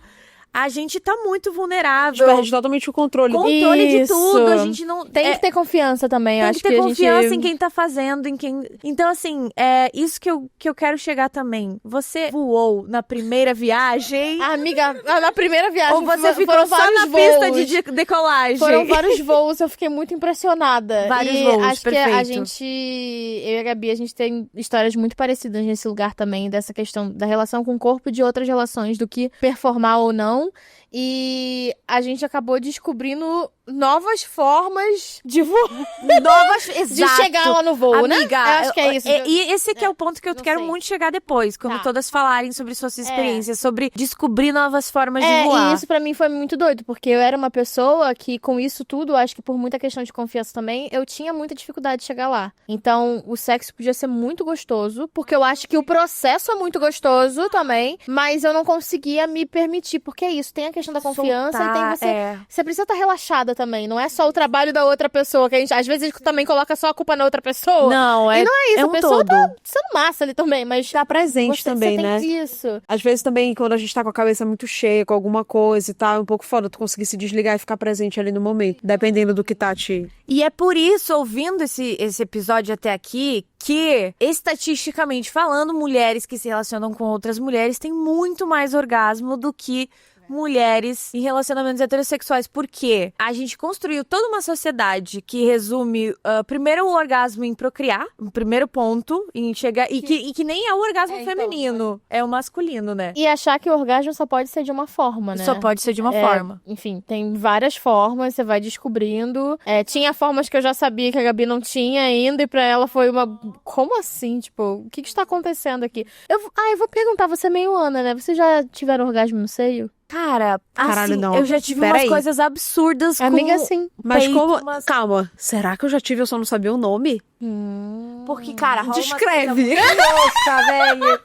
a gente tá muito vulnerável. Perde totalmente o controle. Controle de Isso. tudo, a gente não... tem que ter confiança também. Tem Acho que ter a confiança gente... em quem tá fazendo, em quem... Então, assim, é isso que eu quero chegar também. Você voou na primeira viagem? Amiga, na primeira viagem Ou você ficou foram só vários na pista voos. de decolagem? Foram vários voos, eu fiquei muito impressionada. Vários e voos, acho que a perfeito. gente, eu e a Gabi, a gente tem histórias muito parecidas nesse lugar também, dessa questão da relação com o corpo e de outras relações, do que performar ou não. E a gente acabou descobrindo novas formas de voar. De chegar lá no voo, né? Amiga, Eu acho que é isso. E esse que é o ponto que eu não quero sei. muito chegar depois, quando Tá. todas falarem sobre suas experiências, sobre descobrir novas formas de É, voar. e isso pra mim foi muito doido, porque eu era uma pessoa que, com isso tudo, acho que por muita questão de confiança também, eu tinha muita dificuldade de chegar lá. Então, o sexo podia ser muito gostoso, porque eu acho que o processo é muito gostoso também, mas eu não conseguia me permitir, porque é isso, tem a questão da confiança e tem você... Você precisa estar relaxada também, não é só o trabalho da outra pessoa, que a gente, às vezes, também coloca só a culpa na outra pessoa. Não, E não é isso, é a um pessoa todo. tá sendo massa ali também, mas... Tá presente também, você né? tem isso. Às vezes também, quando a gente tá com a cabeça muito cheia com alguma coisa e tal, é um pouco foda tu conseguir se desligar e ficar presente ali no momento, dependendo do que tá te... E é por isso, ouvindo esse episódio até aqui, que, estatisticamente falando, mulheres que se relacionam com outras mulheres têm muito mais orgasmo do que mulheres em relacionamentos heterossexuais. Por quê? A gente construiu toda uma sociedade que resume, primeiro, o orgasmo em procriar, o primeiro ponto, em chegar... E que nem é o orgasmo feminino, é o masculino, né? E achar que o orgasmo só pode ser de uma forma, né? Só pode ser de uma forma. Enfim, tem várias formas, você vai descobrindo. Tinha formas que eu já sabia que a Gabi não tinha ainda, e pra ela foi uma... Como assim? Tipo, o que está acontecendo aqui? Eu vou perguntar, você é meio Ana, né? Vocês já tiveram orgasmo no seio? Cara, Caralho, assim, não. eu já tive Pera umas aí. coisas absurdas Amiga, com... sim. Mas peito, como... mas- Calma, será que eu já tive, eu só não sabia o nome? Porque, cara, rola Descreve. uma coisa muito louca, velho.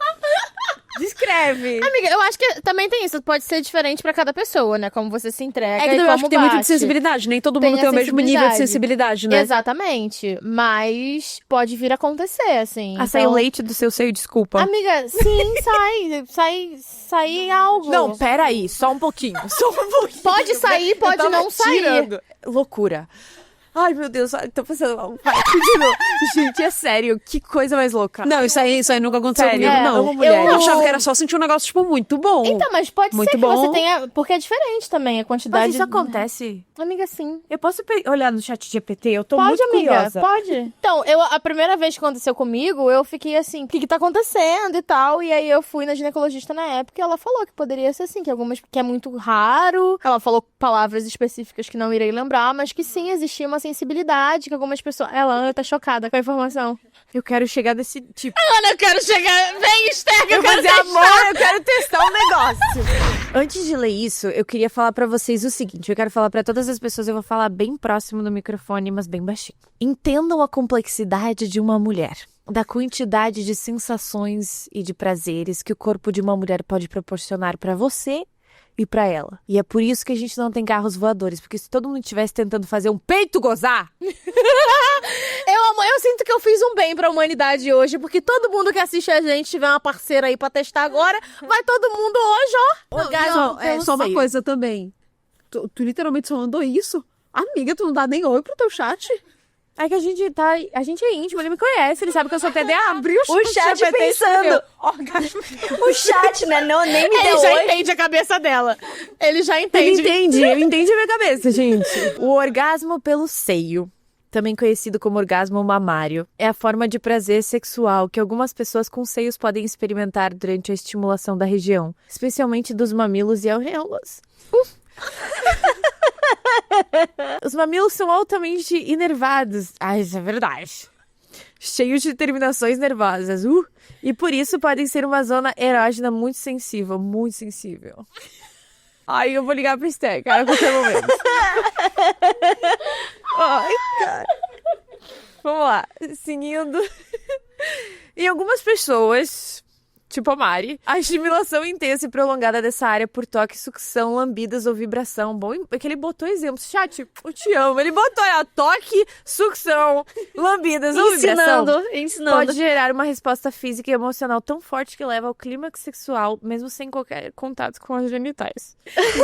Descreve. Amiga, eu acho que também tem isso. Pode ser diferente pra cada pessoa, né? Como você se entrega É que e eu acho como que tem muito de bate. sensibilidade. Nem todo Tem mundo a tem o mesmo nível de sensibilidade. sensibilidade, né? Exatamente. Mas pode vir a acontecer, assim. Saiu leite do seu seio, desculpa. Amiga, sim, sai algo. Não, peraí, só um pouquinho. Só um pouquinho. Pode sair, pode Eu tava não sair. tirando. Loucura. Ai, meu Deus, tô passando mal. Vai, continua. Gente, é sério, que coisa mais louca. Não, isso aí nunca aconteceu Sério, comigo, é, não. uma mulher. Eu achava que era só sentir um negócio, tipo, muito bom. Então, mas pode Muito ser que bom. você tenha... Porque é diferente também a quantidade... Mas isso acontece? Amiga, sim. Eu posso olhar no chat GPT? Eu tô Pode, muito amiga, curiosa. pode. Então, a primeira vez que aconteceu comigo, eu fiquei assim, o que tá acontecendo e tal. E aí eu fui na ginecologista na época e ela falou que poderia ser assim, que é muito raro. Ela falou palavras específicas que não irei lembrar, mas que sim, existia uma sensibilidade, que algumas pessoas... Ana tá chocada com a informação. Eu quero chegar desse tipo. Ana, eu quero chegar... Vem, Esther, que eu quero fazer amor, eu quero testar um negócio. Antes de ler isso, eu queria falar pra vocês o seguinte. Eu quero falar pra todas as pessoas, eu vou falar bem próximo do microfone, mas bem baixinho. Entendam a complexidade de uma mulher. Da quantidade de sensações e de prazeres que o corpo de uma mulher pode proporcionar pra você e pra ela. E é por isso que a gente não tem carros voadores, porque se todo mundo estivesse tentando fazer um peito gozar... Eu sinto que eu fiz um bem pra humanidade hoje, porque todo mundo que assiste a gente tiver uma parceira aí pra testar agora, vai todo mundo hoje, ó. Não, é pelo só uma seio. coisa também. Tu literalmente só mandou isso? Amiga, tu não dá nem oi pro teu chat? É que a gente é íntimo, ele me conhece, ele sabe que eu sou TDA. Abriu O chat GPT e pensando. escreveu. O chat, né? Não, nem me Ele deu já oi. entende a cabeça dela. Ele já Ele entende. ele entende a minha cabeça, gente. O orgasmo pelo seio, também conhecido como orgasmo mamário, é a forma de prazer sexual que algumas pessoas com seios podem experimentar durante a estimulação da região, especialmente dos mamilos e auréolas. Os mamilos são altamente inervados. Ah, isso é verdade. Cheios de terminações nervosas. E por isso podem ser uma zona erógena muito sensível. Muito sensível. Ai, eu vou ligar pra Esther, cara, a qualquer momento. Ai, cara. Vamos lá. Seguindo. Em algumas pessoas, tipo a Mari, a estimulação intensa e prolongada dessa área por toque, sucção, lambidas ou vibração. Bom, é que ele botou exemplos. Chat, eu te amo. Ele botou, ó, toque, sucção, lambidas ou vibração. Ensinando. Pode gerar uma resposta física e emocional tão forte que leva ao clímax sexual, mesmo sem qualquer contato com as genitais.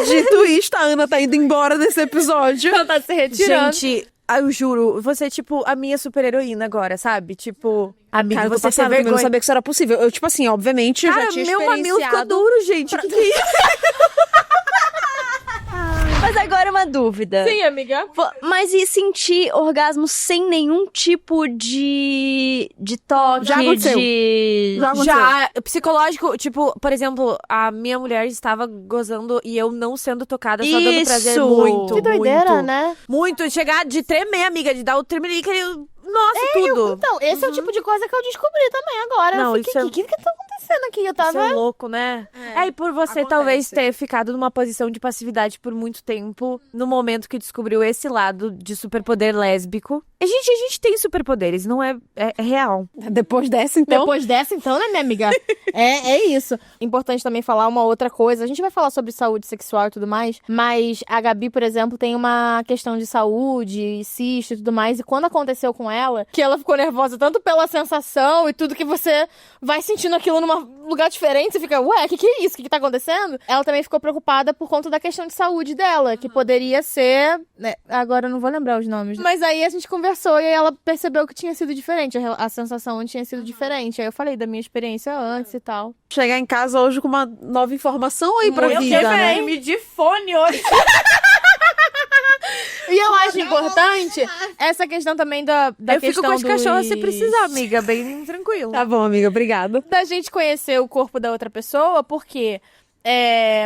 Dito isto, a Ana tá indo embora desse episódio. Ela tá se retirando. Gente, eu juro, você é tipo a minha super-heroína agora, sabe? Tipo, amiga, Cara, eu tô você tem passada, eu não vergonha. sabia que isso era possível. Eu, tipo assim, obviamente, eu Cara, já tinha meu mamilo ficou experienciado... duro, gente. Que é isso? Mas agora uma dúvida. Sim, amiga. Mas e sentir orgasmo sem nenhum tipo de toque, Já aconteceu. Já, psicológico, tipo, por exemplo, a minha mulher estava gozando e eu não sendo tocada, só dando prazer Isso! muito. Que doideira, muito, né? Muito, chegar de tremer, amiga, de dar o tremelique, nossa, tudo. Então, esse é o tipo de coisa que eu descobri também agora. Não, eu fiquei, isso o que tá acontecendo aqui? Eu tava... Isso é louco, né? E por você acontece. talvez ter ficado numa posição de passividade por muito tempo, no momento que descobriu esse lado de superpoder lésbico. A gente tem superpoderes, não é real. Depois dessa, então... Depois dessa, então, né, minha amiga? É isso. Importante também falar uma outra coisa. A gente vai falar sobre saúde sexual e tudo mais, mas a Gabi, por exemplo, tem uma questão de saúde, cisto e tudo mais, e quando aconteceu com ela, que ela ficou nervosa tanto pela sensação e tudo que você vai sentindo aquilo num lugar diferente, você fica, ué, que é isso? Que tá acontecendo? Ela também ficou preocupada por conta da questão de saúde dela, que poderia ser... né, agora eu não vou lembrar os nomes. Mas aí a gente conversou e aí ela percebeu que tinha sido diferente, a sensação tinha sido diferente. Aí eu falei da minha experiência antes e tal. Chegar em casa hoje com uma nova informação aí pra Eu vida, né? tive de fone hoje. E eu acho importante essa questão também da Eu fico questão com as cachorras se dos- precisar, amiga, bem tranquilo. Tá bom, amiga, obrigada. da gente conhecer o corpo da outra pessoa, porque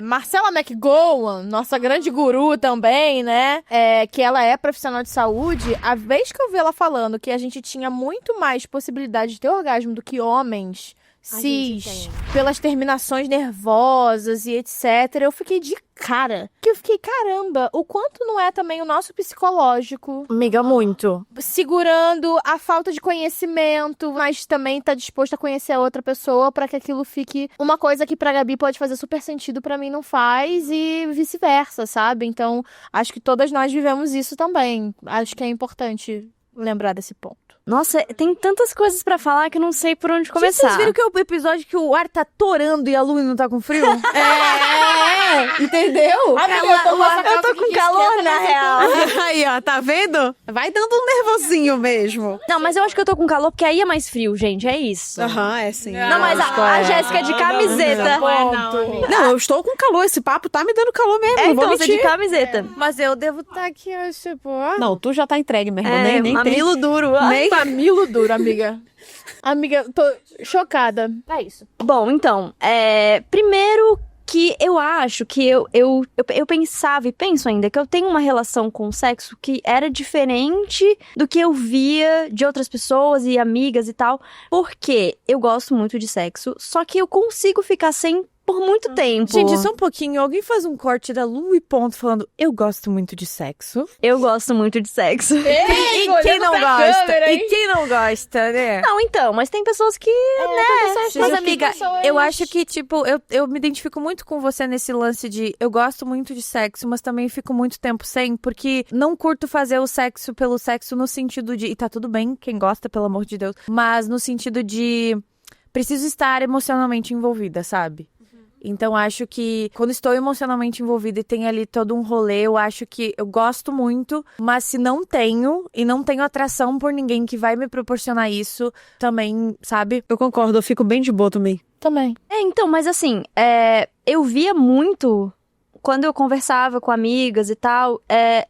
Marcela McGowan, nossa grande guru também, né? Que ela é profissional de saúde. A vez que eu vi ela falando que a gente tinha muito mais possibilidade de ter orgasmo do que homens, cis, pelas terminações nervosas e etc. Eu fiquei de cara. Que eu fiquei, caramba, o quanto não é também o nosso psicológico Amiga, muito. segurando a falta de conhecimento, mas também tá disposto a conhecer a outra pessoa pra que aquilo fique uma coisa que pra Gabi pode fazer super sentido, pra mim não faz e vice-versa, sabe? Então, acho que todas nós vivemos isso também. Acho que é importante lembrar desse ponto. Nossa, tem tantas coisas pra falar que eu não sei por onde começar. Vocês viram que é o episódio que o ar tá torando e a Lu não tá com frio? Entendeu? Eu tô com calor, na real. Aí, ó, tá vendo? Vai dando um nervosinho mesmo. Não, mas eu acho que eu tô com calor porque aí é mais frio, gente. É isso. Aham, é sim. Não, mas a Jéssica é de camiseta. Não, eu estou com calor. Esse papo tá me dando calor mesmo. É, não vou então, você é mentir. de camiseta. Mas eu devo estar... Tá aqui, eu, tipo, Não, tu já tá entregue, meu irmão. É, nem tem. mamilo duro. Nem mamilo duro, amiga. Amiga, tô chocada. É isso. Bom, então, primeiro que eu acho que eu pensava e penso ainda que eu tenho uma relação com o sexo que era diferente do que eu via de outras pessoas e amigas e tal, porque eu gosto muito de sexo, só que eu consigo ficar sem por muito tempo. Gente, só um pouquinho. Alguém faz um corte da Lu e ponto falando, eu gosto muito de sexo. Eu gosto muito de sexo. E quem não gosta? E quem não gosta, né? Não, então, mas tem pessoas que, Mas, amiga, eu acho que, tipo, eu me identifico muito com você nesse lance de eu gosto muito de sexo, mas também fico muito tempo sem, porque não curto fazer o sexo pelo sexo no sentido de, e tá tudo bem, quem gosta, pelo amor de Deus, mas no sentido de preciso estar emocionalmente envolvida, sabe? Então, acho que quando estou emocionalmente envolvida e tem ali todo um rolê, eu acho que eu gosto muito, mas se não tenho, e não tenho atração por ninguém que vai me proporcionar isso, também, sabe? Eu concordo, eu fico bem de boa também. Também. então, mas assim, eu via muito quando eu conversava com amigas e tal,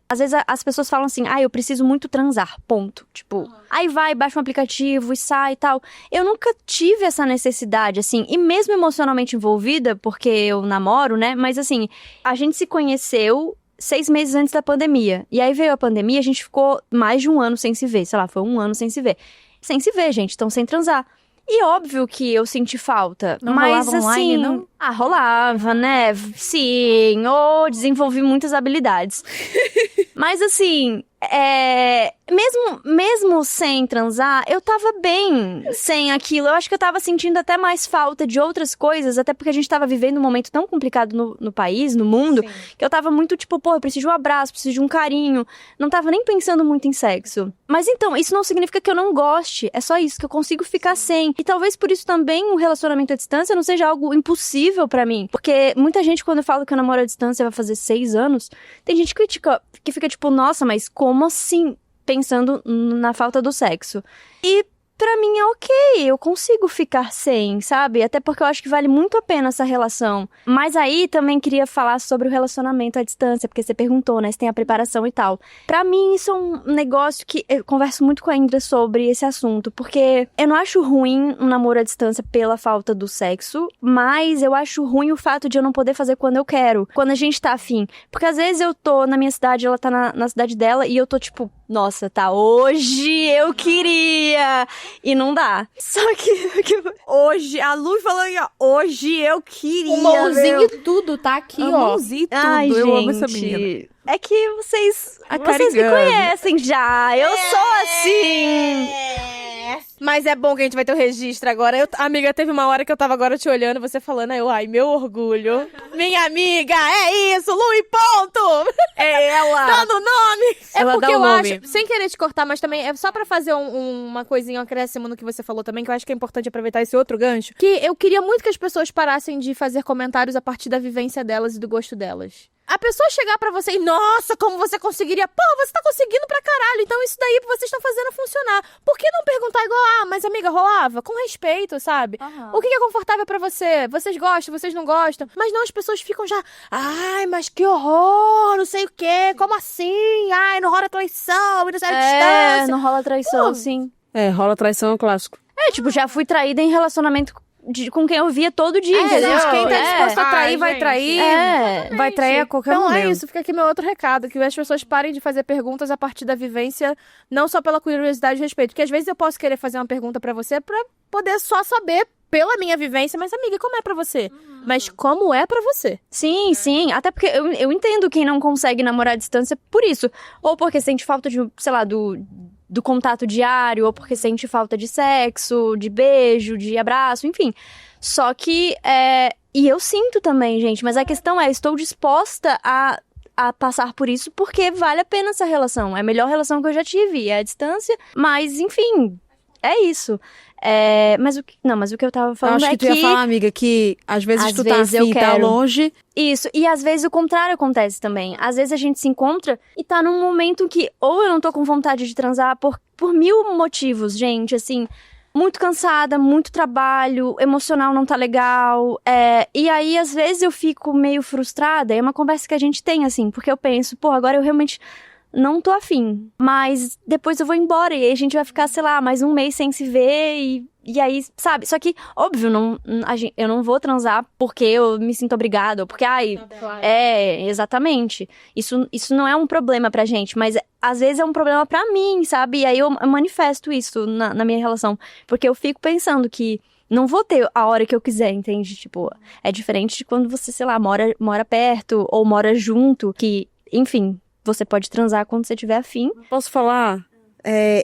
às vezes as pessoas falam assim, eu preciso muito transar, ponto. Tipo, aí vai, baixa um aplicativo e sai e tal. Eu nunca tive essa necessidade, assim, e mesmo emocionalmente envolvida, porque eu namoro, né, mas assim, a gente se conheceu 6 meses antes da pandemia. E aí veio a pandemia, a gente ficou mais de 1 ano sem se ver, sei lá, foi 1 ano sem se ver. Sem se ver, gente, então sem transar. E óbvio que eu senti falta, Não mas rolava online, assim, não? Rolava, né? Sim, desenvolvi muitas habilidades. Mas assim, mesmo sem transar, eu tava bem sem aquilo. Eu acho que eu tava sentindo até mais falta de outras coisas, até porque a gente tava vivendo um momento tão complicado no país, no mundo, que eu tava muito tipo, eu preciso de um abraço, preciso de um carinho. Não tava nem pensando muito em sexo. Mas então, isso não significa que eu não goste, é só isso, que eu consigo ficar sem. E talvez por isso também o relacionamento à distância não seja algo impossível pra mim. Porque muita gente, quando eu falo que eu namoro à distância vai fazer 6 anos, tem gente que fica tipo, nossa, mas como assim? Pensando na falta do sexo. E pra mim é ok, eu consigo ficar sem, sabe? Até porque eu acho que vale muito a pena essa relação. Mas aí também queria falar sobre o relacionamento à distância, porque você perguntou, né, se tem a preparação e tal. Pra mim isso é um negócio que eu converso muito com a Indra sobre esse assunto, porque eu não acho ruim um namoro à distância pela falta do sexo, mas eu acho ruim o fato de eu não poder fazer quando eu quero, quando a gente tá afim. Porque às vezes eu tô na minha cidade, ela tá na cidade dela, e eu tô tipo, nossa, tá, hoje eu queria... E não dá. Só que... Hoje, a Lu falou aí, ó, hoje eu queria. O mãozinho e tudo tá aqui, A ó. mãozinho e tudo, Ai, eu gente, amo essa menina. é que vocês me Carigando. conhecem já. Eu sou assim. Mas é bom que a gente vai ter o registro agora. Amiga, teve uma hora que eu tava agora te olhando, você falando, ai, meu orgulho. Minha amiga, é isso, Lu e ponto. É ela. Dando nome. Ela porque dá o eu nome. acho, sem querer te cortar, mas também é só pra fazer uma coisinha, um acréscimo no que você falou também, que eu acho que é importante aproveitar esse outro gancho. Que eu queria muito que as pessoas parassem de fazer comentários a partir da vivência delas e do gosto delas. A pessoa chegar pra você e, nossa, como você conseguiria? Pô, você tá conseguindo pra caralho, então isso daí vocês estão fazendo funcionar. Por que não perguntar igual, mas amiga, rolava? Com respeito, sabe? O que é confortável pra você? Vocês gostam, vocês não gostam? Mas não, as pessoas ficam já, ai, mas que horror, não sei o quê, como assim? Ai, não rola traição, e não sai distância. Não rola traição, Pô. sim. Rola traição é um clássico. Tipo, já fui traída em relacionamento com quem eu via todo dia, entendeu? Gente, quem tá disposto a trair, Ai, vai gente. trair. Vai trair a qualquer Então momento. é isso, fica aqui meu outro recado, que as pessoas parem de fazer perguntas a partir da vivência, não só pela curiosidade e respeito, porque às vezes eu posso querer fazer uma pergunta pra você pra poder só saber pela minha vivência, mas amiga, como é pra você? Mas como é pra você? Sim, sim. Até porque eu entendo quem não consegue namorar à distância por isso. Ou porque sente falta de, sei lá, do contato diário, ou porque sente falta de sexo, de beijo, de abraço, enfim. Só que, e eu sinto também, gente, mas a questão é, estou disposta a passar por isso porque vale a pena essa relação. É a melhor relação que eu já tive, é a distância, mas, enfim, é isso. Mas o que eu tava Eu falando acho que tu ia falar, amiga, que às vezes tu tá vezes eu afim, tá quero. longe. Isso, e às vezes o contrário acontece também. Às vezes a gente se encontra e tá num momento que ou eu não tô com vontade de transar por 1000 motivos, gente, assim, muito cansada, muito trabalho, emocional não tá legal. E aí, às vezes, eu fico meio frustrada. É uma conversa que a gente tem, assim, porque eu penso, pô, agora eu realmente não tô afim. Mas depois eu vou embora e aí a gente vai ficar, sei lá, mais um mês sem se ver e aí, sabe? Só que, óbvio, eu não vou transar porque eu me sinto obrigada, ou porque, exatamente. Isso não é um problema pra gente, mas às vezes é um problema pra mim, sabe? E aí eu manifesto isso na minha relação. Porque eu fico pensando que não vou ter a hora que eu quiser, entende? Tipo, é diferente de quando você, sei lá, mora perto ou mora junto, que, enfim, você pode transar quando você tiver afim. Posso falar?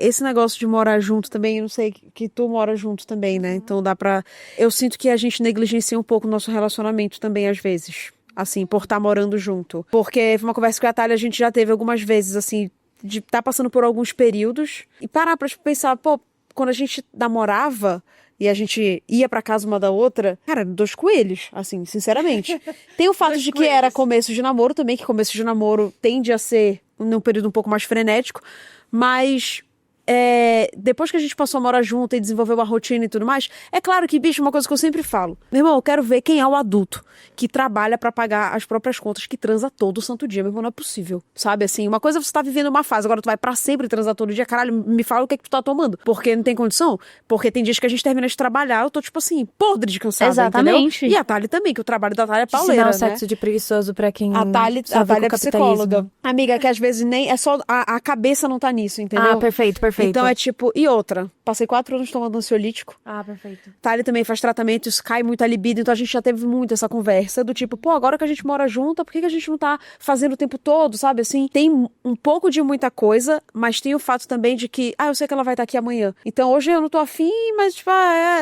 Esse negócio de morar junto também, eu não sei que tu mora junto também, né? Então dá pra... Eu sinto que a gente negligencia um pouco o nosso relacionamento também, às vezes. Assim, por estar morando junto. Porque foi uma conversa que a Thalia a gente já teve algumas vezes, assim, de estar passando por alguns períodos e parar pra pensar, pô, quando a gente namorava e a gente ia pra casa uma da outra, cara, 2 coelhos, assim, sinceramente. Tem o fato de que era começo de namoro também, que começo de namoro tende a ser num período um pouco mais frenético, mas depois que a gente passou a morar junto e desenvolveu uma rotina e tudo mais, é claro que, bicho, uma coisa que eu sempre falo, meu irmão, eu quero ver quem é o adulto que trabalha pra pagar as próprias contas, que transa todo santo dia, meu irmão, não é possível, sabe, assim, uma coisa é você tá vivendo uma fase, agora tu vai pra sempre transar todo dia, caralho, me fala o que é que tu tá tomando, porque não tem condição, porque tem dias que a gente termina de trabalhar, eu tô tipo assim, podre de cansada, Exatamente. entendeu? E a Thalia também, que o trabalho da Thalia é pauleira, Ensinar o né? sexo de preguiçoso pra quem A Thalia só vive é com o psicóloga. capitalismo. Amiga, que às vezes nem... É só... A cabeça não tá nisso, entendeu? Ah, perfeito. Então é tipo... E outra. Passei 4 anos tomando ansiolítico. Ah, perfeito. Thalia também faz tratamento, isso cai muito a libido. Então a gente já teve muito essa conversa do tipo... Pô, agora que a gente mora junto, por que a gente não tá fazendo o tempo todo, sabe? Assim, tem um pouco de muita coisa, mas tem o fato também de que... eu sei que ela vai estar aqui amanhã. Então hoje eu não tô afim, mas tipo...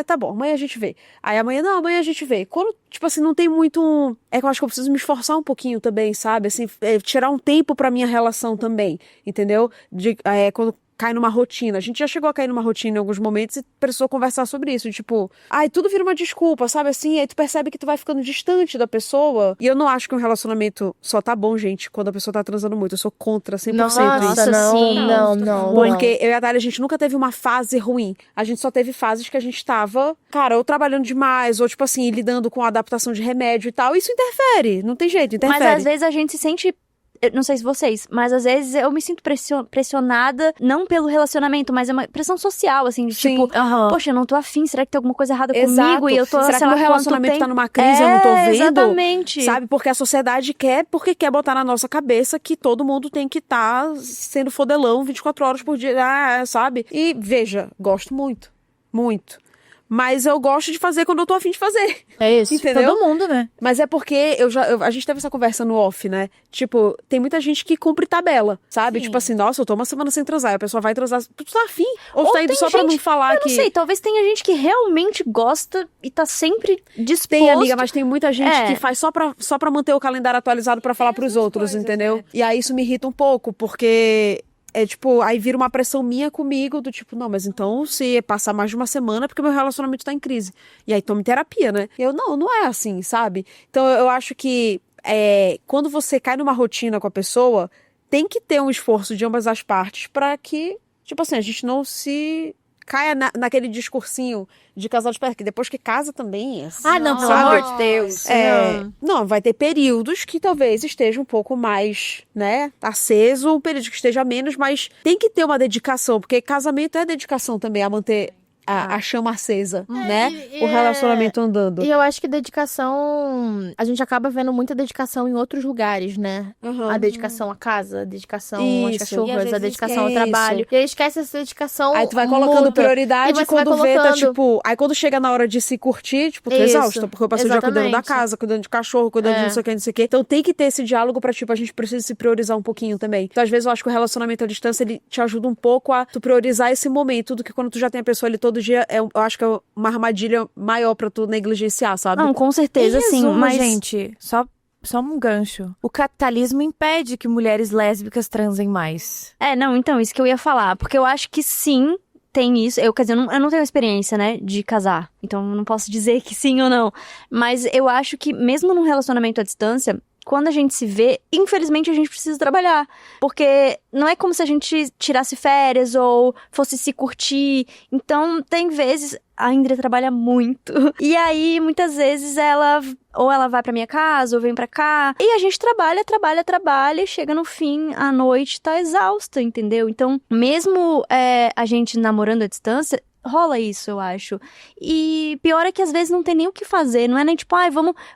tá bom, amanhã a gente vê. Aí amanhã a gente vê. Quando, tipo assim, não tem muito... É que eu acho que eu preciso me esforçar um pouquinho também, sabe? Assim, tirar um tempo pra minha relação também, entendeu? Quando cai numa rotina. A gente já chegou a cair numa rotina em alguns momentos e precisou conversar sobre isso. Tipo, tudo vira uma desculpa, sabe assim? Aí tu percebe que tu vai ficando distante da pessoa. E eu não acho que um relacionamento só tá bom, gente, quando a pessoa tá transando muito. Eu sou contra 100% isso. Nossa, não. Porque eu e a Thalia, a gente nunca teve uma fase ruim. A gente só teve fases que a gente tava, cara, ou trabalhando demais, ou tipo assim, lidando com a adaptação de remédio e tal. Isso interfere. Não tem jeito, interfere. Mas às vezes a gente se sente... Eu não sei se vocês, mas às vezes eu me sinto pressionada, não pelo relacionamento, mas é uma pressão social, assim, de Sim. tipo, poxa, eu não tô afim, será que tem alguma coisa errada Exato. comigo? E eu tô, será sei que lá, meu relacionamento quanto tá tempo... numa crise, eu não tô vendo? Exatamente. Sabe? Porque a sociedade porque quer botar na nossa cabeça que todo mundo tem que estar sendo fodelão 24 horas por dia, sabe? E veja, gosto muito, muito. Mas eu gosto de fazer quando eu tô afim de fazer. É isso. Entendeu? Todo mundo, né? Mas é porque a gente teve essa conversa no off, né? Tipo, tem muita gente que cumpre tabela, sabe? Sim. Tipo assim, nossa, eu tô uma semana sem transar. E a pessoa vai transar. Tu tá afim? Ou tu tá indo tem só pra não gente- falar Eu que... não sei, talvez tenha gente que realmente gosta e tá sempre disposto. Tem, amiga, mas tem muita gente É. que faz só pra manter o calendário atualizado pra falar pros outros, entendeu? E aí isso me irrita um pouco, porque... tipo, aí vira uma pressão minha comigo, do tipo, não, mas então se passar mais de uma semana é porque meu relacionamento tá em crise. E aí tome terapia, né? E eu, não é assim, sabe? Então eu acho que quando você cai numa rotina com a pessoa, tem que ter um esforço de ambas as partes pra que, tipo assim, a gente não se caia naquele discursinho de casal de perto, que depois que casa também é assim. Não, pelo sabe? amor de Deus. Não, vai ter períodos que talvez esteja um pouco mais, né, aceso, um período que esteja menos, mas tem que ter uma dedicação, porque casamento é dedicação também, a manter a chama acesa, né? e O relacionamento andando. E eu acho que dedicação... A gente acaba vendo muita dedicação em outros lugares, né? Uhum. A dedicação à casa, a dedicação às Isso. cachorras, E às a vezes dedicação ao isso. trabalho. E aí esquece essa dedicação Aí tu vai colocando mútua. prioridade E você quando vai vê, tá colocando. tipo... Aí quando chega na hora de se curtir, tipo, tu Isso. exausta. Porque eu passei o dia cuidando da Exatamente. casa, cuidando de cachorro, cuidando de não sei o que, não sei o que. Então tem que ter esse diálogo pra, tipo, a gente precisa se priorizar um pouquinho também. Então às vezes eu acho que o relacionamento à distância, ele te ajuda um pouco a tu priorizar esse momento do que quando tu já tem a pessoa ali todo dia, eu acho que é uma armadilha maior pra tu negligenciar, sabe? Não, com certeza, Em sim. resumo, Mas, gente, só um gancho. O capitalismo impede que mulheres lésbicas transem mais. não, então, isso que eu ia falar. Porque eu acho que sim, tem isso. Quer dizer, eu não tenho experiência, né, de casar. Então, eu não posso dizer que sim ou não. Mas eu acho que, mesmo num relacionamento à distância, quando a gente se vê, infelizmente a gente precisa trabalhar. Porque não é como se a gente tirasse férias ou fosse se curtir. Então, tem vezes... A Indra trabalha muito. E aí, muitas vezes, ela vai pra minha casa, ou vem pra cá. E a gente trabalha, e chega no fim, à noite, tá exausta, entendeu? Então, mesmo a gente namorando à distância, rola isso, eu acho. E pior é que às vezes não tem nem o que fazer. Não é nem tipo,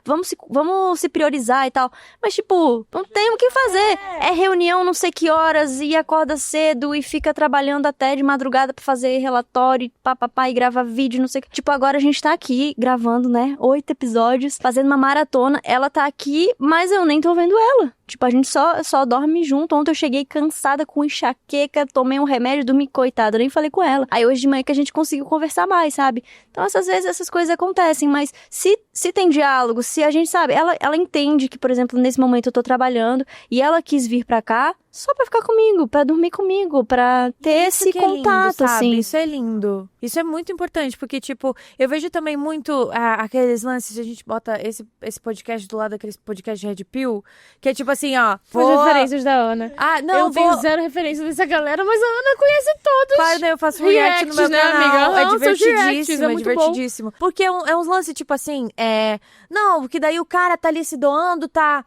vamos se priorizar e tal. Mas tipo, não tem o que fazer. É reunião não sei que horas e acorda cedo e fica trabalhando até de madrugada pra fazer relatório, papapá, e grava vídeo, não sei o que. Tipo, agora a gente tá aqui gravando, né, 8 episódios, fazendo uma maratona. Ela tá aqui, mas eu nem tô vendo ela. Tipo, a gente só dorme junto. Ontem eu cheguei cansada, com enxaqueca, tomei um remédio, dormi, coitada, nem falei com ela. Aí hoje de manhã que a gente conseguiu conversar mais, sabe? Então, às vezes, essas coisas acontecem, mas se tem diálogo, se a gente sabe, ela entende que, por exemplo, nesse momento eu tô trabalhando e ela quis vir pra cá só pra ficar comigo, pra dormir comigo, pra ter Isso esse que é lindo, contato, sabe? assim. Isso é lindo. Isso é muito importante, porque, tipo, eu vejo também muito aqueles lances, a gente bota esse podcast do lado daqueles podcast de Red Pill, que é tipo assim, ó... As referências da Ana. Ah, não, Eu tenho zero referência dessa galera, mas a Ana conhece todos. Claro, né? Eu faço react no meu Reacts, né, canal. amiga? É Aham, seus reacts, divertidíssimo, é é muito divertidíssimo. Porque é uns lances, tipo assim, não, porque daí o cara tá ali se doando, tá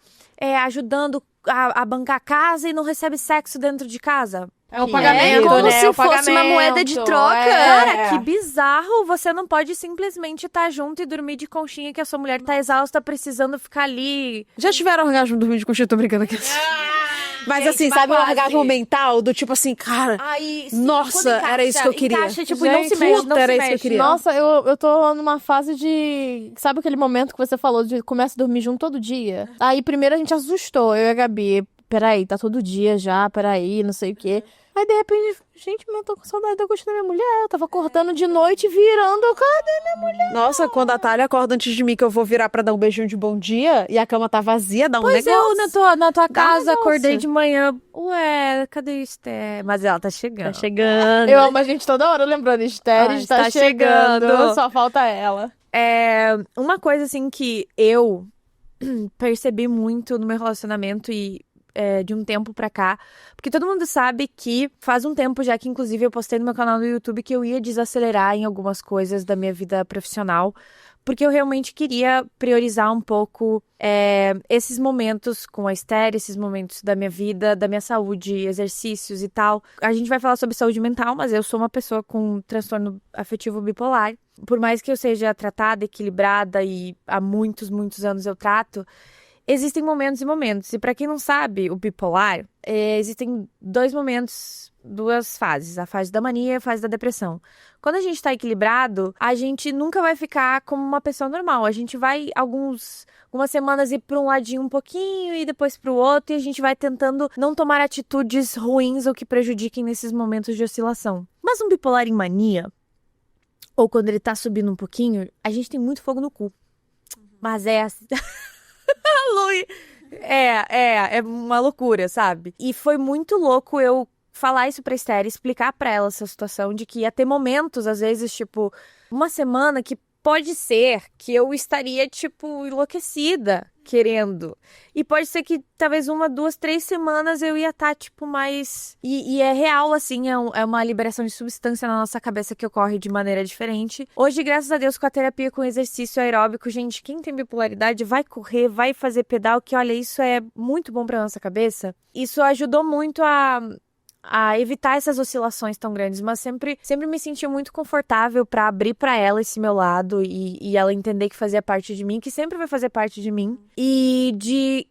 ajudando a bancar a casa e não recebe sexo dentro de casa. É o Que pagamento, como né? se É o fosse uma moeda de pagamento, troca. Cara, que bizarro. Você não pode simplesmente estar junto e dormir de conchinha que a sua mulher tá exausta, precisando ficar ali. Já tiveram orgasmo dormindo de conchinha? Tô brincando aqui. Mas gente, assim, mas sabe o quase. orgasmo mental? Do tipo assim, cara... Aí, Nossa, era isso que eu queria. Encaixa, tipo, e não se Gente, mexe, puta, não era se isso que eu mexe. queria. Nossa, eu tô numa fase de... Sabe aquele momento que você falou de começa a dormir junto todo dia? Aí primeiro a gente assustou, eu e a Gabi. Peraí, tá todo dia já, peraí, não sei o quê. Aí de repente, gente, eu tô com saudade da coxa da minha mulher. Eu tava acordando de noite, virando, cadê minha mulher? Nossa, quando a Thalia acorda antes de mim, que eu vou virar pra dar um beijinho de bom dia, e a cama tá vazia, dá um Pois negócio. eu na tua Dá um casa, negócio. acordei de manhã. Ué, cadê Esther? Mas ela tá chegando. Tá chegando. Eu amo a gente toda hora lembrando, Esther Ah, está está chegando. chegando. Só falta ela. Uma coisa, assim, que eu percebi muito no meu relacionamento e de um tempo pra cá, porque todo mundo sabe que faz um tempo já que, inclusive, eu postei no meu canal do YouTube que eu ia desacelerar em algumas coisas da minha vida profissional, porque eu realmente queria priorizar um pouco esses momentos com a Esther, esses momentos da minha vida, da minha saúde, exercícios e tal. A gente vai falar sobre saúde mental, mas eu sou uma pessoa com transtorno afetivo bipolar. Por mais que eu seja tratada, equilibrada e há muitos, muitos anos eu trato, existem momentos e momentos. E pra quem não sabe, o bipolar, existem 2 momentos, 2 fases. A fase da mania e a fase da depressão. Quando a gente tá equilibrado, a gente nunca vai ficar como uma pessoa normal. A gente vai algumas semanas ir pra um ladinho um pouquinho e depois pro outro. E a gente vai tentando não tomar atitudes ruins ou que prejudiquem nesses momentos de oscilação. Mas um bipolar em mania, ou quando ele tá subindo um pouquinho, a gente tem muito fogo no cu. Mas é assim... É uma loucura, sabe? E foi muito louco eu falar isso pra Esther, explicar pra ela essa situação de que ia ter momentos, às vezes, tipo, uma semana que pode ser que eu estaria, tipo, enlouquecida, querendo. E pode ser que talvez 1, 2, 3 semanas eu ia estar, tipo, mais... E é real, assim, é uma liberação de substância na nossa cabeça que ocorre de maneira diferente. Hoje, graças a Deus, com a terapia, com o exercício aeróbico, gente, quem tem bipolaridade vai correr, vai fazer pedal, que olha, isso é muito bom pra nossa cabeça. Isso ajudou muito a a evitar essas oscilações tão grandes, mas sempre me senti muito confortável pra abrir pra ela esse meu lado e ela entender que fazia parte de mim, que sempre vai fazer parte de mim, e de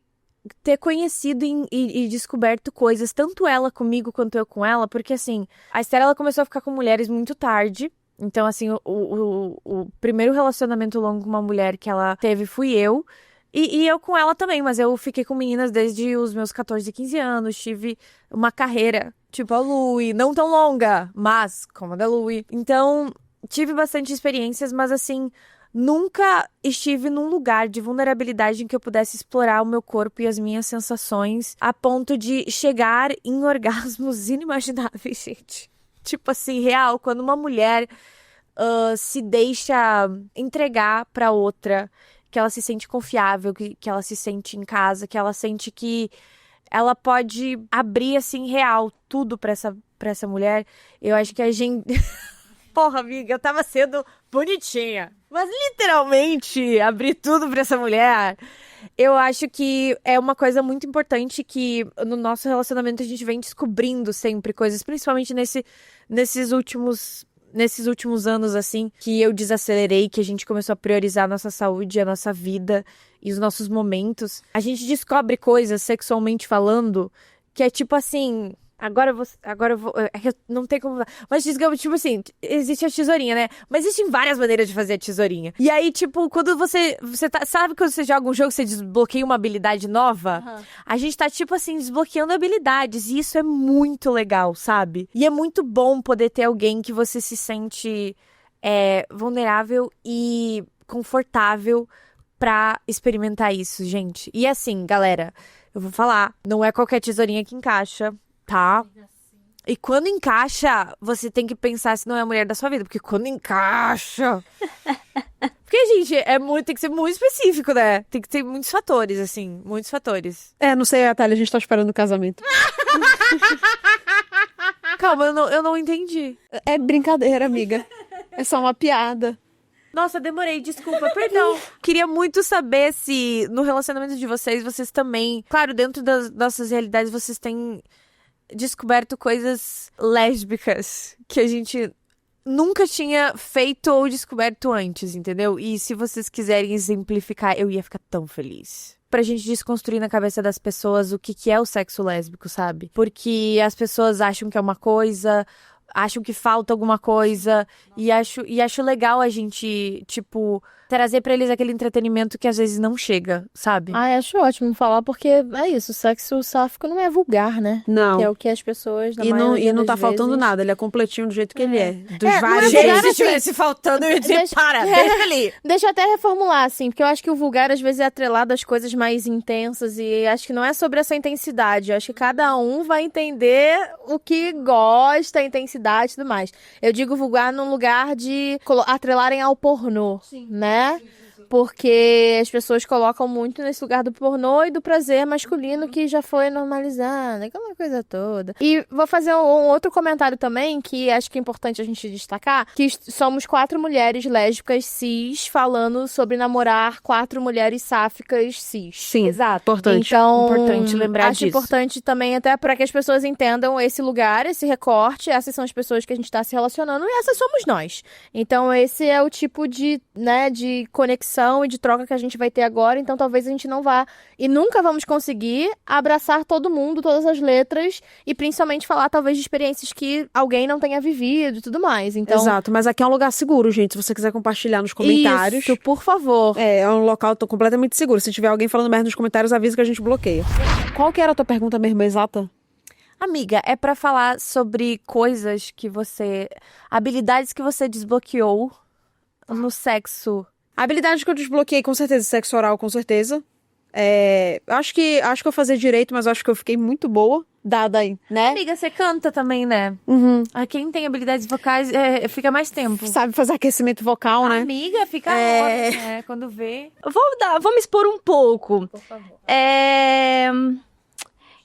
ter conhecido e descoberto coisas, tanto ela comigo quanto eu com ela, porque assim, a Esther, ela começou a ficar com mulheres muito tarde. Então, assim, o primeiro relacionamento longo com uma mulher que ela teve fui eu. E eu com ela também, mas eu fiquei com meninas desde os meus 14, 15 anos. Tive uma carreira, tipo a Lui, não tão longa, mas como a da Lui. Então, tive bastante experiências, mas assim, nunca estive num lugar de vulnerabilidade em que eu pudesse explorar o meu corpo e as minhas sensações a ponto de chegar em orgasmos inimagináveis, gente. Tipo assim, real, quando uma mulher se deixa entregar pra outra, que ela se sente confiável, que ela se sente em casa, que ela sente que ela pode abrir, assim, real, tudo pra essa mulher. Eu acho que a gente... Porra, amiga, eu tava sendo bonitinha. Mas, literalmente, abrir tudo pra essa mulher... Eu acho que é uma coisa muito importante que no nosso relacionamento a gente vem descobrindo sempre coisas, principalmente nesses últimos anos, assim, que eu desacelerei, que a gente começou a priorizar a nossa saúde, a nossa vida e os nossos momentos. A gente descobre coisas, sexualmente falando, que é tipo assim... Agora eu vou... É que eu não tem como... Mas, digamos, tipo assim, existe a tesourinha, né? Mas existem várias maneiras de fazer a tesourinha. E aí, tipo, quando você tá... Sabe quando você joga um jogo, você desbloqueia uma habilidade nova? Uhum. A gente tá, tipo assim, desbloqueando habilidades. E isso é muito legal, sabe? E é muito bom poder ter alguém que você se sente vulnerável e confortável pra experimentar isso, gente. E assim, galera, eu vou falar, não é qualquer tesourinha que encaixa, tá? E quando encaixa, você tem que pensar se não é a mulher da sua vida. Porque quando encaixa... Porque, gente, tem que ser muito específico, né? Tem que ter muitos fatores, assim. Muitos fatores. Não sei, Natália, a gente tá esperando o casamento. Calma, eu não entendi. É brincadeira, amiga. É só uma piada. Nossa, demorei, desculpa, perdão. Queria muito saber se no relacionamento de vocês também... Claro, dentro das nossas realidades, vocês têm... descoberto coisas lésbicas que a gente nunca tinha feito ou descoberto antes, entendeu? E se vocês quiserem exemplificar, eu ia ficar tão feliz. Pra gente desconstruir na cabeça das pessoas o que é o sexo lésbico, sabe? Porque as pessoas acham que é uma coisa, acham que falta alguma coisa, e acho legal a gente, tipo, trazer pra eles aquele entretenimento que às vezes não chega, sabe? Acho ótimo falar, porque é isso, o sexo sáfico não é vulgar, né? Não. Que é o que as pessoas, na E maioria não das tá faltando vezes... nada, ele é completinho do jeito que ele é. Dos não vários é vulgar, jeitos. Se assim, tivesse faltando, eu ia dizer, deixa ali. Deixa eu até reformular, assim, porque eu acho que o vulgar às vezes é atrelado às coisas mais intensas e acho que não é sobre essa intensidade. Eu acho que cada um vai entender o que gosta, a intensidade e tudo mais. Eu digo vulgar num lugar de atrelarem ao pornô, né? Porque as pessoas colocam muito nesse lugar do pornô e do prazer masculino que já foi normalizado, aquela coisa toda. E vou fazer um outro comentário também, que acho que é importante a gente destacar, que somos 4 mulheres lésbicas cis falando sobre namorar 4 mulheres sáficas cis. Sim, exato. Importante. Então, Importante lembrar acho disso. importante também até para que as pessoas entendam esse lugar, esse recorte, essas são as pessoas que a gente tá se relacionando e essas somos nós. Então, esse é o tipo de, né, de conexão e de troca que a gente vai ter agora, então talvez a gente não vá e nunca vamos conseguir abraçar todo mundo, todas as letras e principalmente falar talvez de experiências que alguém não tenha vivido e tudo mais. Então, Exato, mas aqui é um lugar seguro, gente, se você quiser compartilhar nos comentários. Isso, por favor. É um local completamente seguro. Se tiver alguém falando merda nos comentários, avisa que a gente bloqueia. Qual que era a tua pergunta mesmo, exata? Amiga, é pra falar sobre coisas que habilidades que você desbloqueou no sexo. A habilidade que eu desbloqueei, com certeza, sexo oral, com certeza. Acho que eu fazia direito, mas acho que eu fiquei muito boa, dada aí, né? Amiga, você canta também, né? Uhum. Quem tem habilidades vocais fica mais tempo. Sabe fazer aquecimento vocal, né? Amiga, fica horas, né? Quando vê. Vou me expor um pouco. Por favor.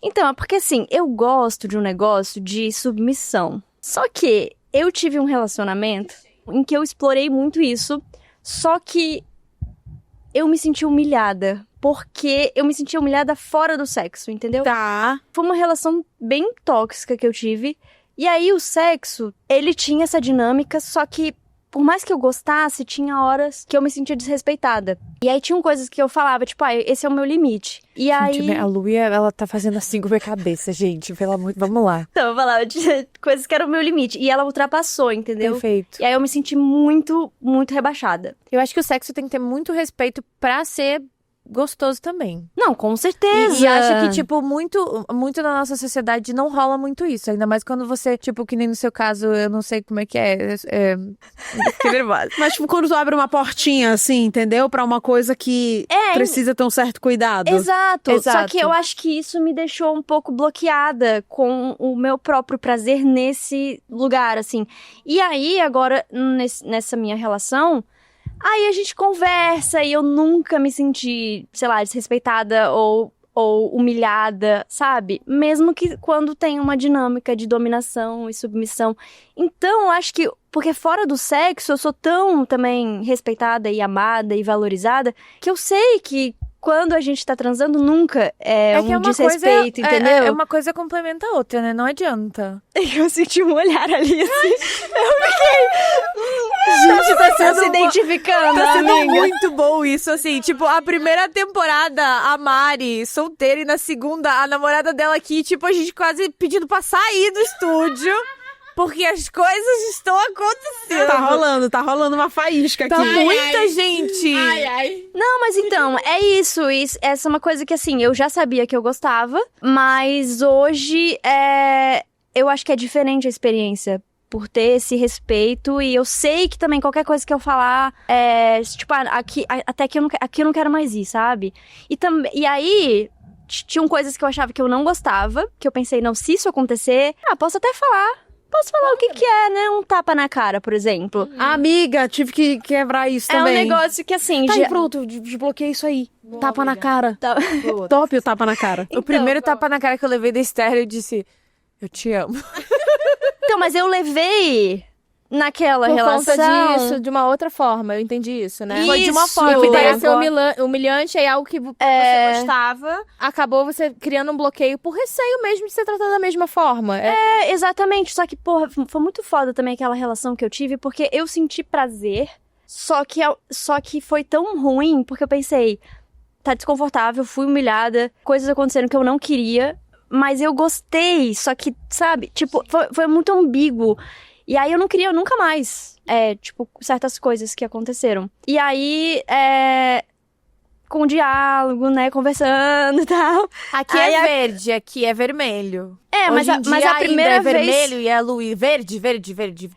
Então, é porque assim, eu gosto de um negócio de submissão. Só que eu tive um relacionamento em que eu explorei muito isso, só que eu me senti humilhada. porque eu me sentia humilhada fora do sexo, entendeu? Tá. Foi uma relação bem tóxica que eu tive. E aí o sexo, ele tinha essa dinâmica, só que por mais que eu gostasse, tinha horas que eu me sentia desrespeitada. E aí tinham coisas que eu falava, tipo, esse é o meu limite. E aí... Gente, a Luia, ela tá fazendo assim com a minha cabeça, gente. Pelo amor, vamos lá. Então, eu falava de coisas que eram o meu limite. E ela ultrapassou, entendeu? Perfeito. E aí eu me senti muito, muito rebaixada. Eu acho que o sexo tem que ter muito respeito pra ser gostoso também. Não, com certeza. E acho que, tipo, muito na nossa sociedade não rola muito isso. Ainda mais quando você, tipo, que nem no seu caso, eu não sei como é que é. Fiquei nervosa. Mas, tipo, quando tu abre uma portinha, assim, entendeu? Pra uma coisa que precisa ter um certo cuidado. Exato. Só que eu acho que isso me deixou um pouco bloqueada com o meu próprio prazer nesse lugar, assim. E aí, agora, nessa minha relação... Aí a gente conversa e eu nunca me senti, sei lá, desrespeitada ou humilhada, sabe? Mesmo que quando tem uma dinâmica de dominação e submissão. Então, eu acho que, porque fora do sexo, eu sou tão também respeitada e amada e valorizada, que eu sei que quando a gente tá transando, nunca é um desrespeito, entendeu? É uma coisa complementa a outra, né? Não adianta. Eu senti um olhar ali, assim. Eu fiquei... Gente, tá se identificando, Tá sendo amiga. muito bom isso, assim. Tipo, a primeira temporada, a Mari, solteira, e na segunda, a namorada dela aqui, tipo, a gente quase pedindo pra sair do estúdio. Porque as coisas estão acontecendo. Tá rolando uma faísca aqui. Tá muita gente. Não, mas então, é isso. Essa é uma coisa que, assim, eu já sabia que eu gostava, mas hoje eu acho que é diferente a experiência. Por ter esse respeito, e eu sei que também qualquer coisa que eu falar, tipo, até aqui eu não quero mais ir, sabe? E aí, tinham coisas que eu achava que eu não gostava, que eu pensei, não, se isso acontecer, posso até falar. Posso falar o que é, né? Um tapa na cara, por exemplo. Amiga, tive que quebrar isso também. É um negócio que, assim... Tá aí, pronto, desbloqueei isso aí. Tapa na cara. Tá. Top o tapa na cara. O primeiro tapa na cara que eu levei da Esther, eu disse, eu te amo. Então, mas eu levei naquela Por relação... conta disso, de uma outra forma, eu entendi isso, né? Foi de uma forma, Que e daí pareceu agora- humilhante, é algo que você gostava, acabou você criando um bloqueio por receio mesmo de ser tratada da mesma forma. Exatamente, só que, porra, foi muito foda também aquela relação que eu tive, porque eu senti prazer, só que foi tão ruim, porque eu pensei, tá desconfortável, fui humilhada, coisas aconteceram que eu não queria, mas eu gostei, só que, sabe, tipo, foi muito ambíguo. E aí eu não queria nunca mais, tipo, certas coisas que aconteceram. E aí, com diálogo, né, conversando e tal. Aqui Aí é verde, aqui é vermelho. Mas Hoje a em dia mas a ainda primeira é vez... vermelho e a Luí, verde,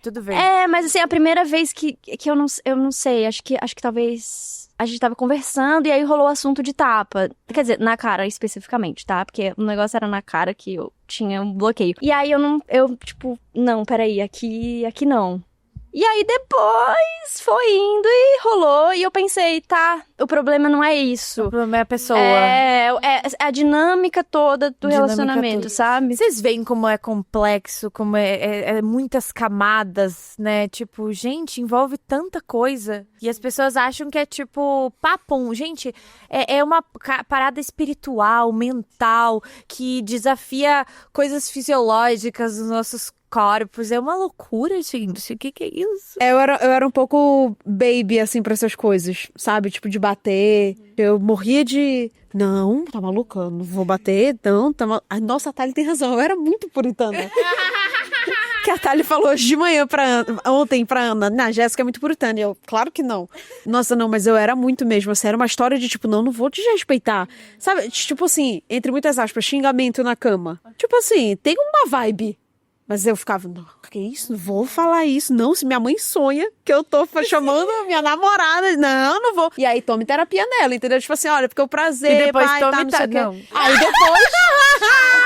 tudo verde. Mas assim, a primeira vez que eu não sei, acho que talvez a gente tava conversando e aí rolou o assunto de tapa. Quer dizer, na cara especificamente, tá? Porque o negócio era na cara que eu tinha um bloqueio. E aí tipo, não, peraí, aqui não. E aí depois foi indo e rolou e eu pensei, tá, o problema não é isso. O problema é a pessoa. É a dinâmica toda do Dinâmica relacionamento, toda. sabe? Vocês veem como é complexo, como é muitas camadas, né? Tipo, gente, envolve tanta coisa. E as pessoas acham que é tipo papum. Gente, é uma parada espiritual, mental, que desafia coisas fisiológicas dos nossos corpos. É uma loucura, gente. O que é isso? Eu era um pouco baby, assim, pra essas coisas, sabe? Tipo, de bater. Eu morria de... Não, tá maluca? Não vou bater, não. Nossa, a Thalie tem razão. Eu era muito puritana. Que a Thalie falou hoje de manhã ontem pra Ana. A Jéssica é muito puritana. E eu, claro que não. Nossa, não, mas eu era muito mesmo. Assim, era uma história de tipo, não vou te respeitar. Sabe? Tipo assim, entre muitas aspas, xingamento na cama. Tipo assim, tem uma vibe. Mas eu ficava, não, que isso? Não vou falar isso. Não, se minha mãe sonha que eu tô chamando a minha namorada. Não vou. E aí tome terapia nela, entendeu? Tipo assim, olha, porque o prazer, E depois pai, tome não sei o quê. não.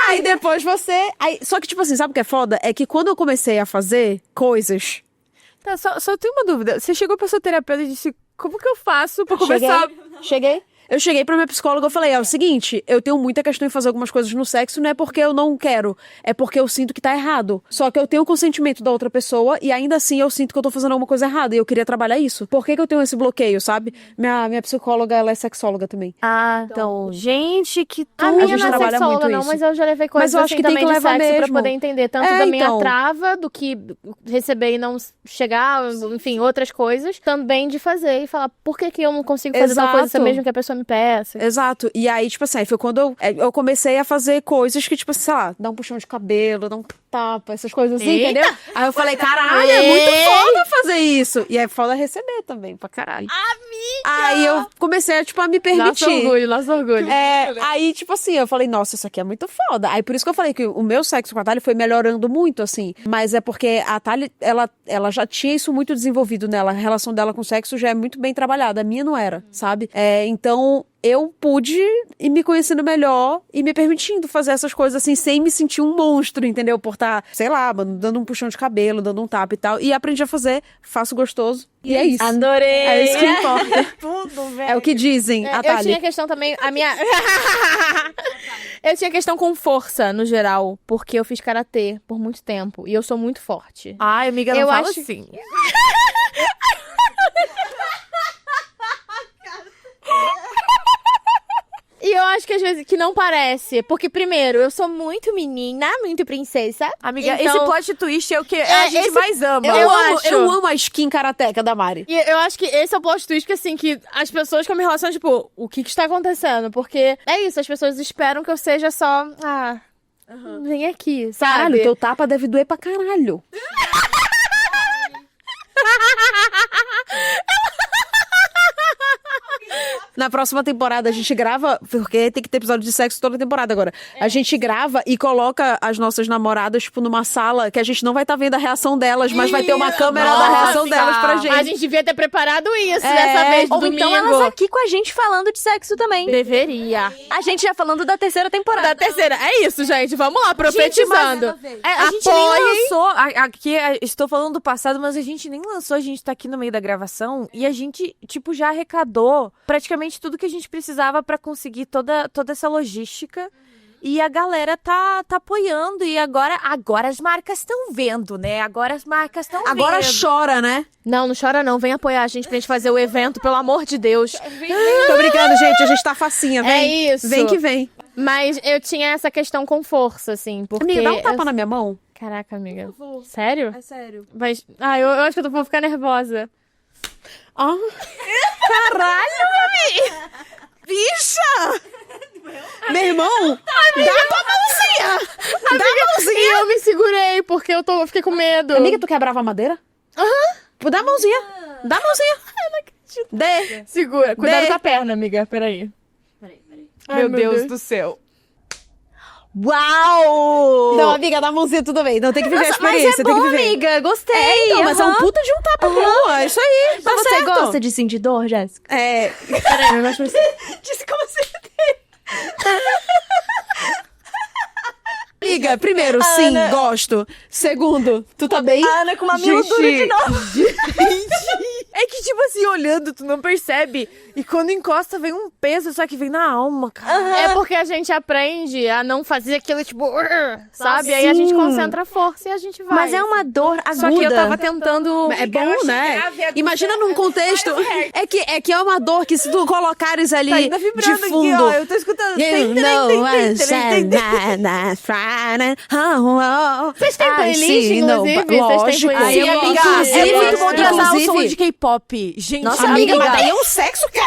Aí depois você... Só que, tipo assim, sabe o que é foda? É que quando eu comecei a fazer coisas... Tá, só tenho uma dúvida. Você chegou pra sua terapeuta e disse, como que eu faço pra começar... Cheguei. Eu cheguei pra minha psicóloga e falei, é o seguinte, eu tenho muita questão em fazer algumas coisas no sexo, não é porque eu não quero, é porque eu sinto que tá errado. Só que eu tenho o consentimento da outra pessoa e ainda assim eu sinto que eu tô fazendo alguma coisa errada e eu queria trabalhar isso. Por que eu tenho esse bloqueio, sabe? Minha psicóloga, ela é sexóloga também. Ah, então, gente, que A tudo. minha gente não é trabalha sexóloga, muito não, isso. mas eu já levei coisas Mas eu acho assim que tem também que de levar sexo pra mesmo. poder entender tanto É, da minha então. trava, do que receber e não chegar, enfim, outras coisas, também de fazer e falar por que eu não consigo fazer tal coisa, Exato. mesmo que a pessoa me peça. Exato. E aí, tipo assim, aí foi quando eu comecei a fazer coisas que, tipo, sei lá, dar um puxão de cabelo, dar um tapa, essas coisas assim, Eita! entendeu? Aí eu falei, caralho, é muito foda fazer isso. E é foda receber também, pra caralho. Aí eu comecei, tipo, a me permitir. Nosso orgulho. Aí, tipo assim, eu falei, nossa, isso aqui é muito foda. Aí por isso que eu falei que o meu sexo com a Thalia foi melhorando muito, assim. Mas é porque a Thalia, ela já tinha isso muito desenvolvido nela. A relação dela com o sexo já é muito bem trabalhada. A minha não era, sabe? Então eu pude ir me conhecendo melhor e me permitindo fazer essas coisas assim, sem me sentir um monstro, entendeu? Por estar, sei lá, mano, dando um puxão de cabelo, dando um tapa e tal. E aprendi a fazer, faço gostoso. E é isso. Adorei! É isso que importa. Tudo, velho. É o que dizem, a Eu Thalia. tinha questão também, a minha... Eu tinha questão com força, no geral, porque eu fiz karatê por muito tempo e eu sou muito forte. Ai, amiga, não Eu fala acho- assim. E eu acho que às vezes que não parece, porque primeiro, eu sou muito menina, muito princesa. Amiga, então, esse plot twist é o que a gente esse- mais ama. Eu amo a skin karateca da Mari. E eu acho que esse é o plot twist que, assim, que as pessoas que eu me relaciono, tipo, o que está acontecendo? Porque é isso, as pessoas esperam que eu seja só, vem aqui, sabe? Caralho, teu tapa deve doer pra caralho. Na próxima temporada a gente grava, porque tem que ter episódio de sexo toda temporada agora. A gente grava e coloca as nossas namoradas, tipo, numa sala que a gente não vai estar vendo a reação delas, mas vai ter uma câmera da reação delas pra gente. A gente devia ter preparado isso dessa vez, do Ou domingo. então elas aqui com a gente falando de sexo também. Deveria. A gente já falando da terceira temporada. Da terceira. É isso, gente. Vamos lá, profetizando. A gente nem Apoiem. lançou, aqui estou falando do passado, mas a gente nem lançou, a gente tá aqui no meio da gravação e a gente, tipo, já arrecadou praticamente tudo que a gente precisava pra conseguir toda essa logística. E a galera tá apoiando e agora as marcas estão vendo, né? Agora as marcas estão vendo. Agora chora, né? Não chora não. Vem apoiar a gente pra gente fazer o evento, pelo amor de Deus. Tô brincando, gente. A gente tá facinha, vem. É isso. Vem que vem. Mas eu tinha essa questão com força, assim, porque... Amiga, dá um tapa na minha mão. Caraca, amiga. Sério? É sério. Mas... eu acho que eu vou ficar nervosa. Bicha! Meu irmão, dá tua mãozinha! Dá a mãozinha! E eu me segurei, porque eu fiquei com medo. Amiga, tu quebrava a madeira? Aham. Dá a mãozinha. Dá a mãozinha. Dê. Segura. Cuidado com a perna, amiga. Peraí. Ai, Meu Deus do céu. Uau! Não, amiga, dá a mãozinha, tudo bem. Não tem que viver a Mas experiência, é tem bom, que viver. amiga. Gostei. Então, mas é um puta de um tapa bom, é isso aí. Tá Mas você certo. gosta de sentir dor, Jéssica? É. Peraí, eu gosto de... Disse como você tem. Amiga, primeiro, sim, gosto. Segundo, tu tá bem? A Ana com uma miudura de novo. É que, tipo assim, olhando, tu não percebe. E quando encosta, vem um peso, só que vem na alma, cara. É porque a gente aprende a não fazer aquilo, tipo... sabe? Aí a gente concentra a força e a gente vai. Mas é uma dor aguda. Só que eu tava tentando... É bom, né? Imagina num contexto. É que é uma dor que se tu colocares ali Tá ainda vibrando de fundo. aqui, ó. Eu tô escutando. You know I said that Friday. Vocês têm playlist, inclusive? Vocês têm Lógico. playlist? Ai, amiga, Inclusive- é muito bom transar o som inclusive- de K-pop. Gente, Nossa, Amiga, amiga. mas daí é um sexo, cara.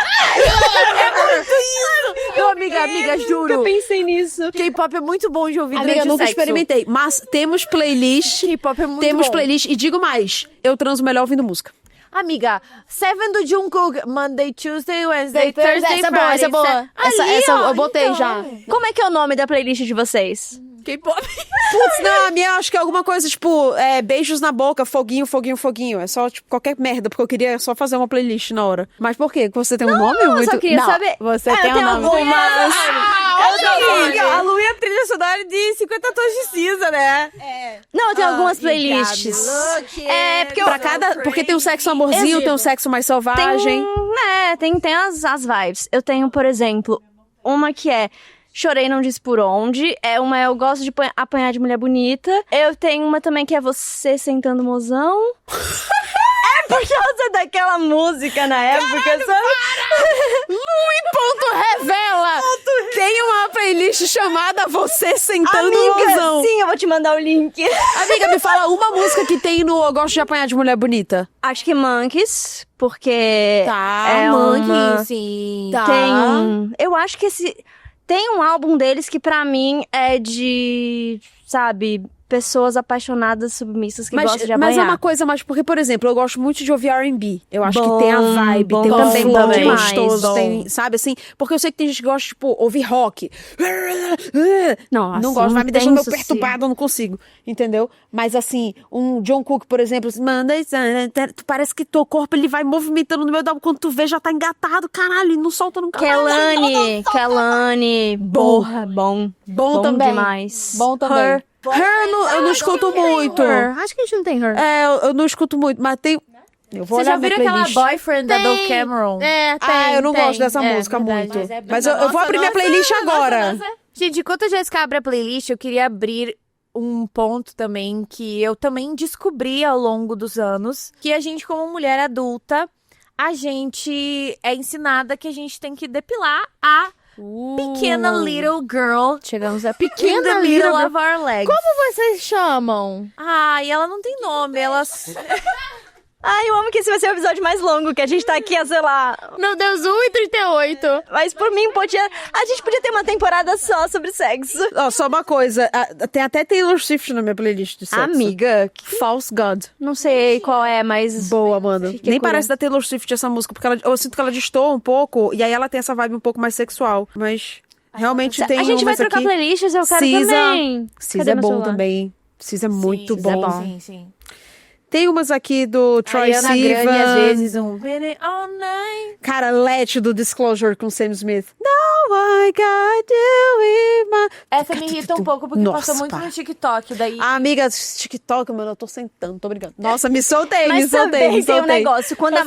Não, amiga, juro. Eu pensei nisso. K-pop é muito bom de ouvir Amiga, durante o nunca sexo. experimentei. Mas temos playlist. K-pop é muito Temos bom. playlist. E digo mais, eu transo melhor ouvindo música. Amiga, Seven do Jungkook, Monday, Tuesday, Wednesday, Thursday, Essa é boa, Friday. essa é boa. Essa eu botei então. já. Como é que é o nome da playlist de vocês? K-pop. Putz, não, a minha eu acho que é alguma coisa tipo beijos na boca, foguinho, foguinho, foguinho. É só tipo qualquer merda, porque eu queria só fazer uma playlist na hora. Mas por quê? Você tem um nome? Eu Muito... só queria Não, saber. Você Eu tem um tenho nome. algumas. A Lu é a trilha sonora de 50 Tons de Cinza, né? Não, eu tenho algumas playlists. Porque Porque tem o sexo amorzinho, tem o sexo mais selvagem. Tem as vibes. Eu tenho, por exemplo, uma que é Chorei, Não Disse Por Onde. Eu gosto de apanhar de mulher bonita. Eu tenho uma também que é Você Sentando Mozão. Por causa daquela música na época, sabe? Revela! Tem uma playlist chamada Você Sentando Mozão. Sim, eu vou te mandar o link. Amiga, me fala uma música que tem no Eu Gosto de Apanhar de Mulher Bonita. Acho que Monkeys, porque Monkey, sim. Eu acho que tem um álbum deles que pra mim é de, sabe, pessoas apaixonadas, submissas que gostam de apanhar. Mas é uma coisa mais... Porque, por exemplo, eu gosto muito de ouvir R&B. Eu acho que tem a vibe, tem também, um flow também. gostoso, tem, sabe, assim? Porque eu sei que tem gente que gosta, tipo, ouvir rock. Não Gosto, vai me deixando meio tenso, perturbada, eu não consigo, entendeu? Mas, assim, um John Cook, por exemplo, manda isso, tu parece que teu corpo, ele vai movimentando no meio da... Quando tu vê, já tá engatado, caralho, não solta nunca. Kelani, porra, bom também. demais. Bom também. Eu não escuto muito. Acho que a gente não tem Her. Eu não escuto muito, mas tem... Eu vou Vocês já olhar minha viram aquela playlist. Boyfriend da Dove Cameron? Eu não gosto dessa música muito. Mas eu vou abrir minha playlist agora. Gente, enquanto a Jéssica abre a playlist, eu queria abrir um ponto também que eu também descobri ao longo dos anos, que a gente, como mulher adulta, a gente é ensinada que a gente tem que depilar a pequena little girl Chegamos a in pequena the little middle girl. of our legs. Como vocês chamam? E ela não tem nome, ela... Ai, eu amo que esse vai ser o episódio mais longo, que a gente tá aqui há, sei lá... Meu Deus, 1h38. Mas por mim, a gente podia ter uma temporada só sobre sexo. Só uma coisa, tem até Taylor Swift na minha playlist de sexo. Amiga, False God. não sei qual é, mas... Boa, mano. Fiquei Nem curiosa. parece da Taylor Swift essa música, porque eu sinto que ela destoa um pouco, e aí ela tem essa vibe um pouco mais sexual. Mas realmente tem A gente vai umas trocar aqui. playlists, eu quero Cisa. também. Cisa Cadê é meu bom celular? também. Cisa é muito Cisa bom. é bom. Sim. Tem umas aqui do Troy Ariana Grande, às Sivan. vezes, Been it all night. Cara, Let do Disclosure com Sam Smith. Now I got you in my... Essa me irrita um pouco, porque Nossa, passou muito pá. no TikTok, daí... Amiga, TikTok, mano, eu tô sentando, tô brincando. Nossa, me soltei, Mas me soltei, também me tem um soltei. negócio, quando a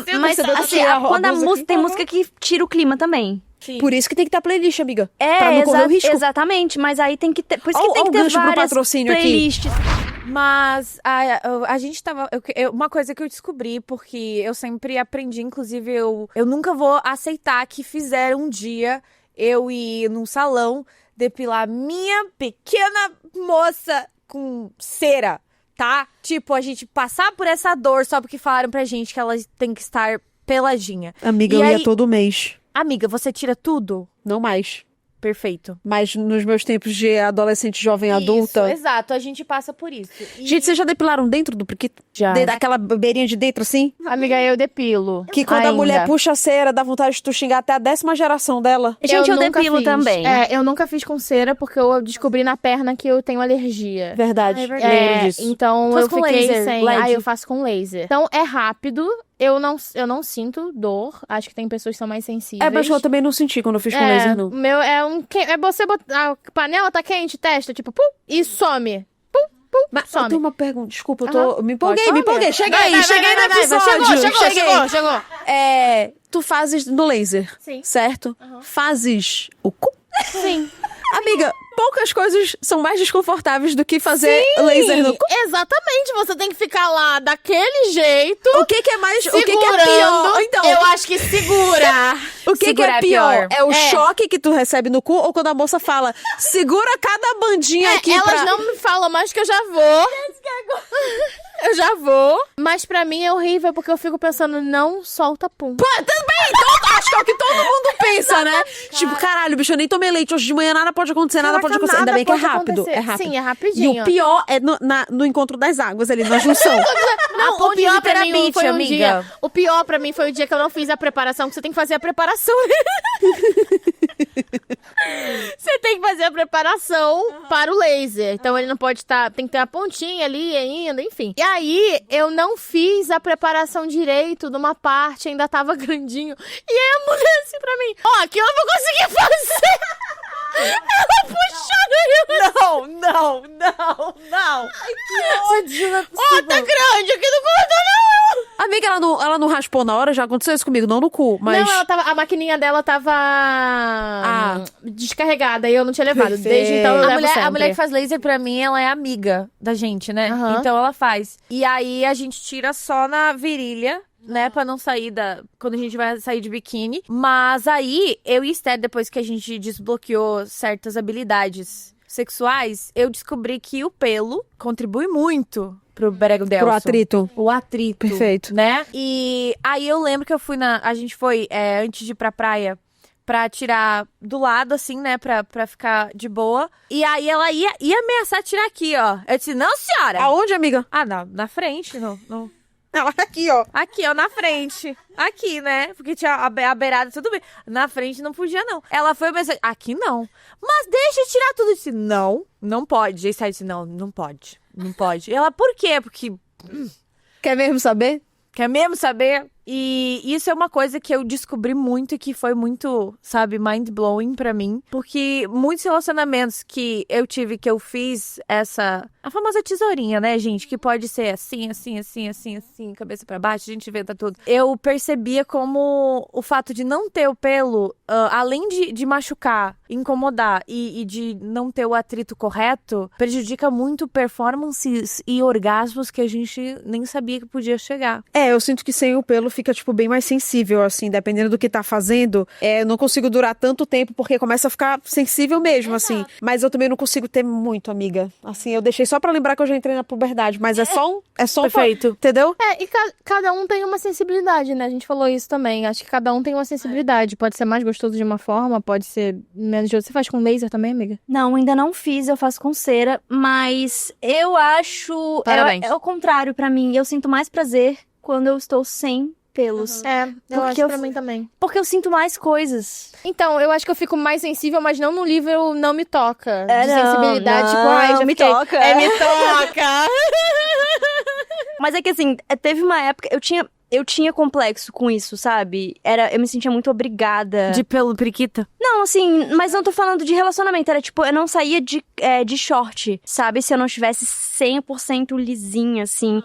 música tem música que tira o clima também. Sim. Por isso que tem que ter a playlist, amiga. Pra não correr o risco. Exatamente, mas aí tem que ter... Por isso Ó, que tem ó que o ter gancho pro várias patrocínio aqui. playlists. Mas a gente tava... uma coisa que eu descobri, porque eu sempre aprendi, inclusive, eu nunca vou aceitar que fizeram um dia eu ir num salão depilar minha pequena moça com cera, tá? Tipo, a gente passar por essa dor só porque falaram pra gente que ela tem que estar peladinha. Amiga, E eu aí- ia todo mês. Amiga, você tira tudo? Não mais. Perfeito. Mas nos meus tempos de adolescente, jovem, adulta... Isso, exato, a gente passa por isso. E- Gente, vocês já depilaram dentro do priquito? Já. Daquela beirinha de dentro, assim? Amiga, eu depilo. Que quando a Ainda. mulher puxa a cera, dá vontade de tu xingar até a 10ª geração dela. Gente, eu nunca depilo fiz. também. Eu nunca fiz com cera, porque eu descobri na perna que eu tenho alergia. Verdade. Ah, é verdade. Lembro disso. Então Faz eu com fiquei laser, sem. LED. Eu faço com laser. Então é rápido. Eu não sinto dor. Acho que tem pessoas que são mais sensíveis. Mas eu também não senti quando eu fiz com laser, não. O meu é é você botar a panela tá quente, testa, tipo, pum, e some. Pum, pum, Mas eu some. tenho uma pergunta, desculpa, Aham. me empolguei, Pode me empolguei. falar. Cheguei no episódio. Chegou. Tu fazes no laser, Sim. certo? Fazes o cu? Sim. Amiga, poucas coisas são mais desconfortáveis do que fazer laser no cu. Exatamente, você tem que ficar lá daquele jeito. O que é mais... O que é segurando. pior? Então, Eu acho que segura. o que segurar é é pior? pior. É o choque que tu recebe no cu ou quando a moça fala, segura cada bandinha aqui Elas pra... não me falam mais que eu já vou. Eu já vou. Mas pra mim é horrível, porque eu fico pensando, não solta pum. Acho que é o que todo mundo pensa, né? Tipo, caralho, bicho, eu nem tomei leite hoje de manhã, nada pode acontecer, nada pode acontecer. Ainda bem que é pode rápido, acontecer. é rápido. Sim, é E rapidinho. o pior é no encontro das águas ali, na junção. Não, o ponte pior de pra mim Terabit, foi um amiga. dia. O pior pra mim foi o dia que eu não fiz a preparação, que você tem que fazer a preparação. Você tem que fazer a preparação para o laser. Então ele não pode estar. Tem que ter a pontinha ali ainda, enfim. E aí eu não fiz a preparação direito de uma parte, ainda tava grandinho. E aí a mulher assim pra mim: ó, aqui eu não vou conseguir fazer. Não, não, não, não. Ó, tá grande aqui no corredor, Amiga, ela não raspou na hora? Já aconteceu isso comigo, não no cu, mas... Não, ela tava, a maquininha dela tava descarregada e eu não tinha levado. Perfeito. Desde então eu A levo mulher, sempre. a mulher que faz laser, pra mim, ela é amiga da gente, né? Aham. Então ela faz. E aí a gente tira só na virilha, né? Pra não sair quando a gente vai sair de biquíni. Mas aí, eu e Esther, depois que a gente desbloqueou certas habilidades sexuais, eu descobri que o pelo contribui muito pro Beregodelson. Pro atrito. O atrito. Perfeito. Né? E aí eu lembro que a gente foi, antes de ir pra praia, pra tirar do lado, assim, né? Pra ficar de boa. E aí ela ia ameaçar tirar aqui, ó. Eu disse, não, senhora! Aonde, amiga? Ah, na frente, no... Ela aqui, ó. Aqui, ó, na frente. Aqui, né? Porque tinha a beirada, tudo bem. Na frente não podia, não. Ela foi pensar, aqui não. Mas deixa eu tirar tudo. Eu disse, não pode. E aí disse, não pode. Não pode. E ela, por quê? Porque... Quer mesmo saber? Quer mesmo saber? E isso é uma coisa que eu descobri muito e que foi muito, sabe, mind-blowing pra mim. Porque muitos relacionamentos que eu tive, que eu fiz a famosa tesourinha, né, gente? Que pode ser assim, cabeça pra baixo, a gente inventa tudo. Eu percebia como o fato de não ter o pelo, além de machucar, incomodar e de não ter o atrito correto, prejudica muito performances e orgasmos que a gente nem sabia que podia chegar. Eu sinto que sem o pelo fica, tipo, bem mais sensível, assim, dependendo do que tá fazendo. Eu não consigo durar tanto tempo, porque começa a ficar sensível mesmo, assim. Mas eu também não consigo ter muito, amiga. Assim, eu deixei só pra lembrar que eu já entrei na puberdade, mas é só um... Perfeito. Entendeu? E cada um tem uma sensibilidade, né? A gente falou isso também. Acho que cada um tem uma sensibilidade. Pode ser mais gostoso de uma forma, pode ser menos de outra. Você faz com laser também, amiga? Não, ainda não fiz, eu faço com cera, mas eu acho... Parabéns. É o contrário pra mim, eu sinto mais prazer quando eu estou sem pelos. Eu acho pra mim também. Porque eu sinto mais coisas. Então, eu acho que eu fico mais sensível, mas não no nível não me toca. De não, sensibilidade, não, tipo, ai, já me fiquei... toca. Me toca! Mas é que assim, teve uma época, eu tinha complexo com isso, sabe? Eu me sentia muito obrigada. De pelo periquita? Não, assim, mas não tô falando de relacionamento. Era tipo, eu não saía de short, sabe? Se eu não estivesse 100% lisinha, assim,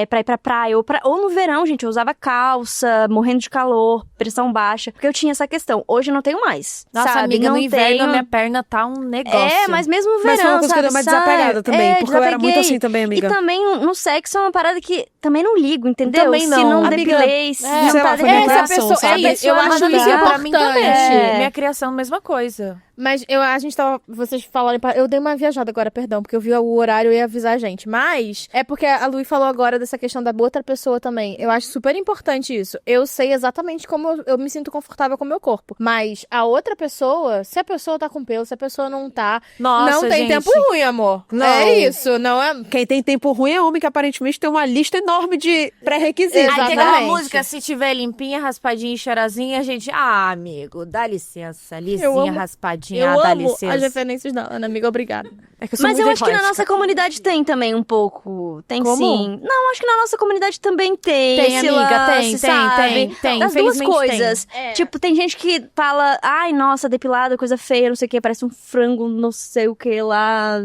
pra ir pra praia. Ou no verão, gente, eu usava calça, morrendo de calor, pressão baixa. Porque eu tinha essa questão. Hoje eu não tenho mais, Nossa, sabe? amiga, não no inverno tenho... minha perna tá um negócio. Mas mesmo no Mas foi verão, uma coisa que eu dei mais sabe? desapegada também, porque eu era muito desapeguei. assim também, amiga. E também no sexo é uma parada que também não ligo, entendeu? Também Se não. não Amiga, depilei, se não sei lá, tá foi minha depilado. criação, sabe? Eu acho isso pra mim também. importante. Minha criação, mesma coisa. Mas a gente tava... Vocês falaram... Eu dei uma viajada agora, perdão, porque eu vi o horário e ia avisar a gente. Mas é porque a Lui falou agora dessa questão da outra pessoa também. Eu acho super importante isso. Eu sei exatamente como eu me sinto confortável com o meu corpo. Mas a outra pessoa, se a pessoa tá com pelo, se a pessoa não tá... Nossa, não tem gente. tempo ruim, amor. Não. É isso, não é... Quem tem tempo ruim é homem, que aparentemente tem uma lista enorme de pré-requisitos. Aí tem aquela Exatamente. música, se tiver limpinha, raspadinha e cheirosinha, a gente... Ah, amigo, dá licença. Eu Lisinha, amo- raspadinha, Eu dá amo licença. as referências da Ana, amiga. Obrigada. É que eu sou Mas muito eu acho que na eclética. nossa comunidade tem também um pouco. Tem Como? sim. Não, acho que na nossa comunidade também tem. Tem, esse amiga, lance, tem, sabe? tem. As duas Infelizmente coisas. Tipo, tem gente que fala, ai, nossa, depilado, coisa feia, não sei o que, parece um frango, não sei o que lá.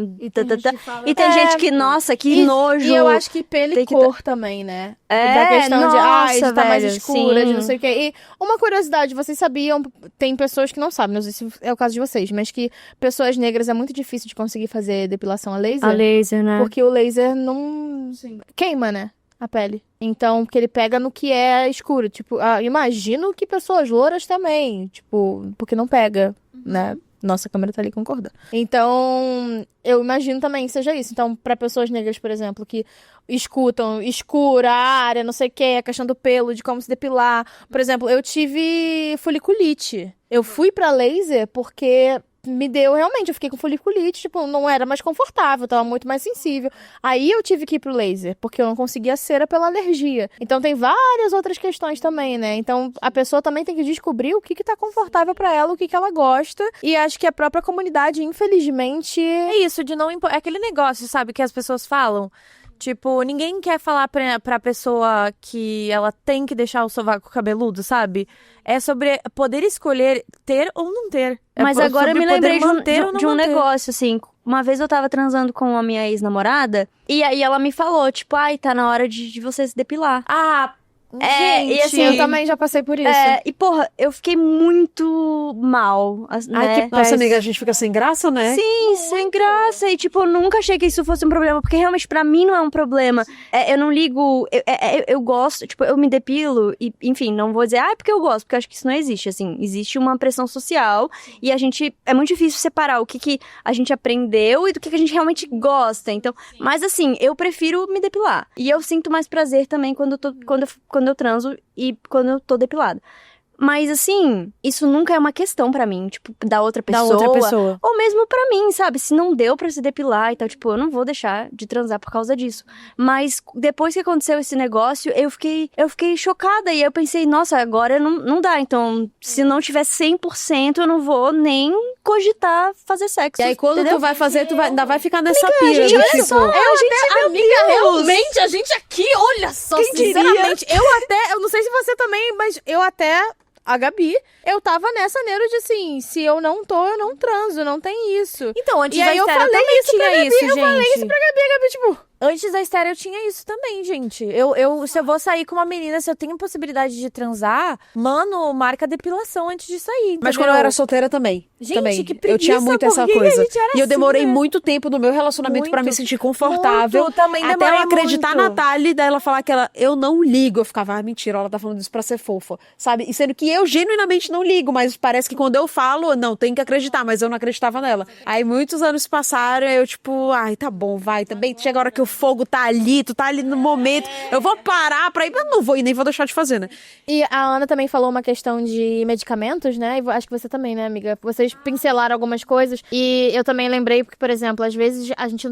E tem gente que, nossa, que nojo. E eu acho que pelo Tem e que cor também, né? É, da questão de, nossa, de tá mais velho, escura, de sim. não sei o quê. E uma curiosidade, vocês sabiam, tem pessoas que não sabem, não sei se é o caso de vocês, mas que pessoas negras é muito difícil de conseguir fazer depilação a laser. A laser, né? Porque o laser não queima, né? A pele. Então, porque ele pega no que é escuro. Tipo, imagino que pessoas louras também. Tipo, porque não pega, né? Nossa câmera tá ali concordando. Então, eu imagino também que seja isso. Então, pra pessoas negras, por exemplo, que escutam escura, a área, não sei o que, a questão do pelo, de como se depilar. Por exemplo, eu tive foliculite. Eu fui pra laser porque me deu realmente, eu fiquei com foliculite, tipo, não era mais confortável, tava muito mais sensível. Aí eu tive que ir pro laser, porque eu não conseguia cera pela alergia. Então tem várias outras questões também, né? Então a pessoa também tem que descobrir o que tá confortável pra ela, o que ela gosta. E acho que a própria comunidade, infelizmente... É isso, de não impor. É aquele negócio, sabe, que as pessoas falam Tipo, ninguém quer falar pra pessoa que ela tem que deixar o sovaco cabeludo, sabe? É sobre poder escolher ter ou não ter. Mas agora eu me lembrei de um manter. negócio, assim. Uma vez eu tava transando com a minha ex-namorada, e aí ela me falou, tipo, ai, tá na hora de você se depilar. Ah, É, e assim, Eu também já passei por isso. E porra, eu fiquei muito mal, né? Nossa, amiga, a gente fica sem graça, né? Sim, sem graça. E, tipo, eu nunca achei que isso fosse um problema. Porque, realmente, pra mim, não é um problema. Eu não ligo... Eu gosto... Tipo, eu me depilo e, enfim, não vou dizer... Ah, é porque eu gosto. Porque eu acho que isso não existe, assim. Existe uma pressão social. E a gente... É muito difícil separar o que a gente aprendeu e do que a gente realmente gosta. Então... Mas, assim, eu prefiro me depilar. E eu sinto mais prazer também quando eu transo e quando eu tô depilada. Mas, assim, isso nunca é uma questão pra mim, tipo, da outra pessoa. Ou mesmo pra mim, sabe? Se não deu pra se depilar e tal, tipo, eu não vou deixar de transar por causa disso. Mas depois que aconteceu esse negócio, eu fiquei chocada. E eu pensei, nossa, agora não dá. Então, se não tiver 100%, eu não vou nem cogitar fazer sexo. E aí, quando entendeu? tu vai fazer, ainda vai ficar nessa pira. gente, do olha tipo, só, Amiga, realmente, a gente aqui, olha só, sinceramente, eu não sei se você também, mas eu até, a Gabi, eu tava nessa neura de assim, se eu não tô, eu não transo, não tem isso. Então, antes E da aí eu estéreo falei também isso tinha pra Gabi, isso, eu gente. falei isso pra Gabi, a Gabi, tipo... Antes da estéreo eu tinha isso também, gente. Se eu vou sair com uma menina, se eu tenho possibilidade de transar, mano, marca depilação antes de sair. Mas entendeu? quando eu era solteira também. Gente, também. que eu tinha preguiça, muito por essa que que a coisa. gente era E eu assim, demorei né? muito tempo no meu relacionamento pra me Muito. sentir confortável. Muito, também até demorei eu acreditar muito. na Thalie, daí ela falar que eu não ligo. Eu ficava, mentira, ela tá falando isso pra ser fofa. Sabe? E sendo que eu genuinamente não ligo, mas parece que quando eu falo, não, tem que acreditar, mas eu não acreditava nela. Aí muitos anos se passaram, eu tipo, ai, tá bom, vai, também chega a hora que o fogo tá ali, tu tá ali no momento, eu vou parar pra ir, mas não vou e nem vou deixar de fazer, né? E a Ana também falou uma questão de medicamentos, né? E acho que você também, né, amiga? Vocês pincelaram algumas coisas. E eu também lembrei, porque, por exemplo, às vezes a gente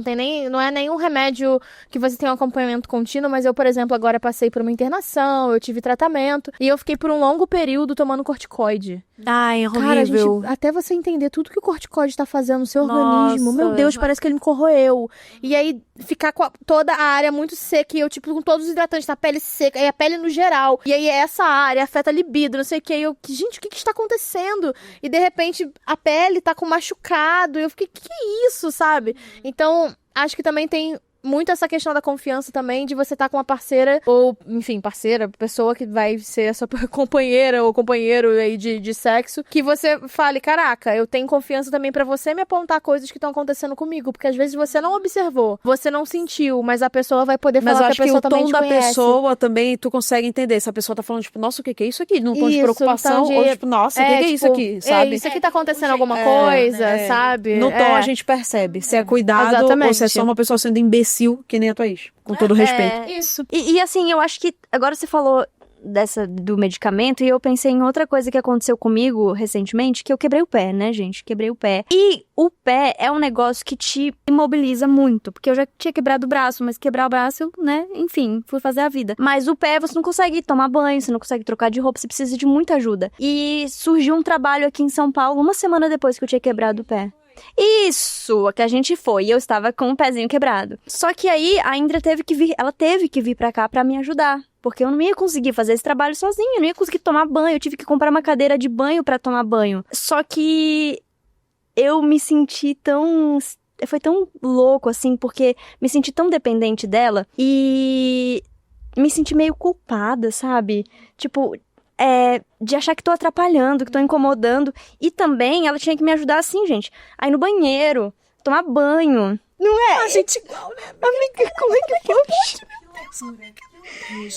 não é nenhum remédio que você tem um acompanhamento contínuo, mas eu, por exemplo, agora passei por uma internação, eu tive tratamento, e eu fiquei por um longo período tomando corticoide. Ai, Cara, horrível. até você entender tudo que o corticoide tá fazendo no seu Nossa. organismo, meu Deus, parece que ele me corroeu. E aí, ficar com toda a área muito seca, e eu, tipo, com todos os hidratantes, a pele seca, e a pele no geral. E aí, essa área afeta a libido, não sei o que. E eu, gente, o que está acontecendo? E, de repente, a pele tá com machucado. E eu fiquei, que é isso, sabe? Então, acho que também tem... muito essa questão da confiança também, de você estar com uma parceira, ou, enfim, parceira, pessoa que vai ser a sua companheira ou companheiro aí de sexo, que você fale, caraca, eu tenho confiança também pra você me apontar coisas que estão acontecendo comigo, porque às vezes você não observou, você não sentiu, mas a pessoa vai poder Mas eu falar acho que a que pessoa o também tom te da conhece. pessoa também, tu consegue entender. Se a pessoa tá falando, tipo, nossa, o que é isso aqui? Num tom de Isso, preocupação, um tom de- ou tipo, nossa, o que é isso tipo, aqui? Sabe? Isso aqui tá acontecendo alguma coisa, sabe? No tom a gente percebe se é cuidado Exatamente. ou se é só uma pessoa sendo imbecil, que nem a tua ex. Com todo respeito. Isso. E assim, eu acho que agora você falou do medicamento e eu pensei em outra coisa que aconteceu comigo recentemente, que eu quebrei o pé, né, gente? Quebrei o pé. E o pé é um negócio que te imobiliza muito, porque eu já tinha quebrado o braço, mas quebrar o braço, né, enfim, fui fazer a vida. Mas o pé, você não consegue tomar banho, você não consegue trocar de roupa, você precisa de muita ajuda. E surgiu um trabalho aqui em São Paulo, uma semana depois que eu tinha quebrado o pé. Isso, que a gente foi, e eu estava com o pezinho quebrado. Só que aí a Indra teve que vir pra cá pra me ajudar, porque eu não ia conseguir fazer esse trabalho sozinha, eu não ia conseguir tomar banho, eu tive que comprar uma cadeira de banho pra tomar banho. Só que eu me senti foi tão louco assim, porque me senti tão dependente dela e me senti meio culpada, sabe? Tipo, de achar que tô atrapalhando, que tô incomodando. E também ela tinha que me ajudar assim, gente. Aí no banheiro, tomar banho. Não é? A gente igual, né? Amiga, como é que pode?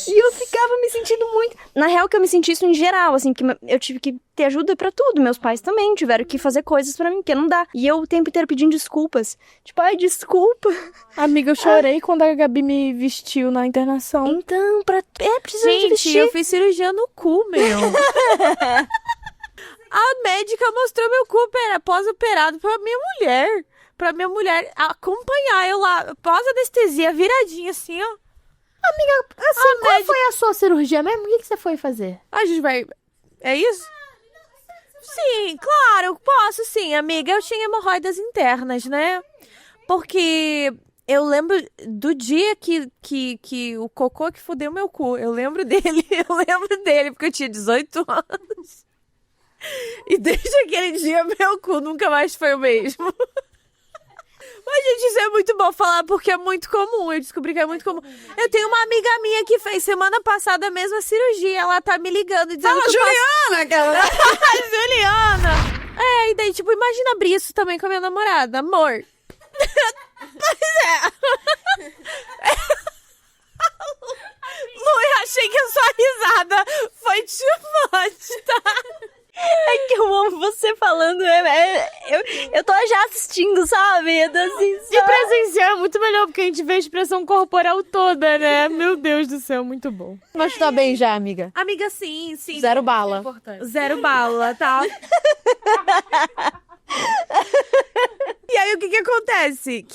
E eu ficava me sentindo muito... Na real, que eu me senti isso em geral, assim, que eu tive que ter ajuda pra tudo. Meus pais também tiveram que fazer coisas pra mim, porque não dá. E eu o tempo inteiro pedindo desculpas. Tipo, ai, desculpa. Amiga, eu chorei quando a Gabi me vestiu na internação. Então, precisa de Gente, vestir. eu fiz cirurgia no cu, meu. A médica mostrou meu cu pós-operado pra minha mulher. Pra minha mulher acompanhar eu lá, pós-anestesia, viradinha assim, ó. Assim, qual foi a sua cirurgia mesmo? O que você foi fazer? A gente vai... É isso? Sim, claro, posso sim, amiga. Eu tinha hemorroidas internas, né? Porque Eu lembro do dia que o cocô que fudeu meu cu. Eu lembro dele, porque eu tinha 18 anos. E desde aquele dia, meu cu nunca mais foi o mesmo. Mas, gente, isso é muito bom falar, porque é muito comum. Eu descobri que é muito comum. Eu tenho uma amiga minha que fez semana passada a mesma cirurgia. Ela tá me ligando e dizendo Fala, que Juliana! Aquela... Juliana! E daí, tipo, imagina abrir isso também com a minha namorada. Amor. Lu, eu achei que a sua risada foi too much, tá? É que eu amo você falando. Eu tô já assistindo, sabe? Eu tô assim, E presenciar é muito melhor, porque a gente vê a expressão corporal toda, né? Meu Deus do céu, muito bom. Mas tu tá bem já, amiga? Amiga, sim. Zero bala. Zero bala, tá? E aí, o que acontece?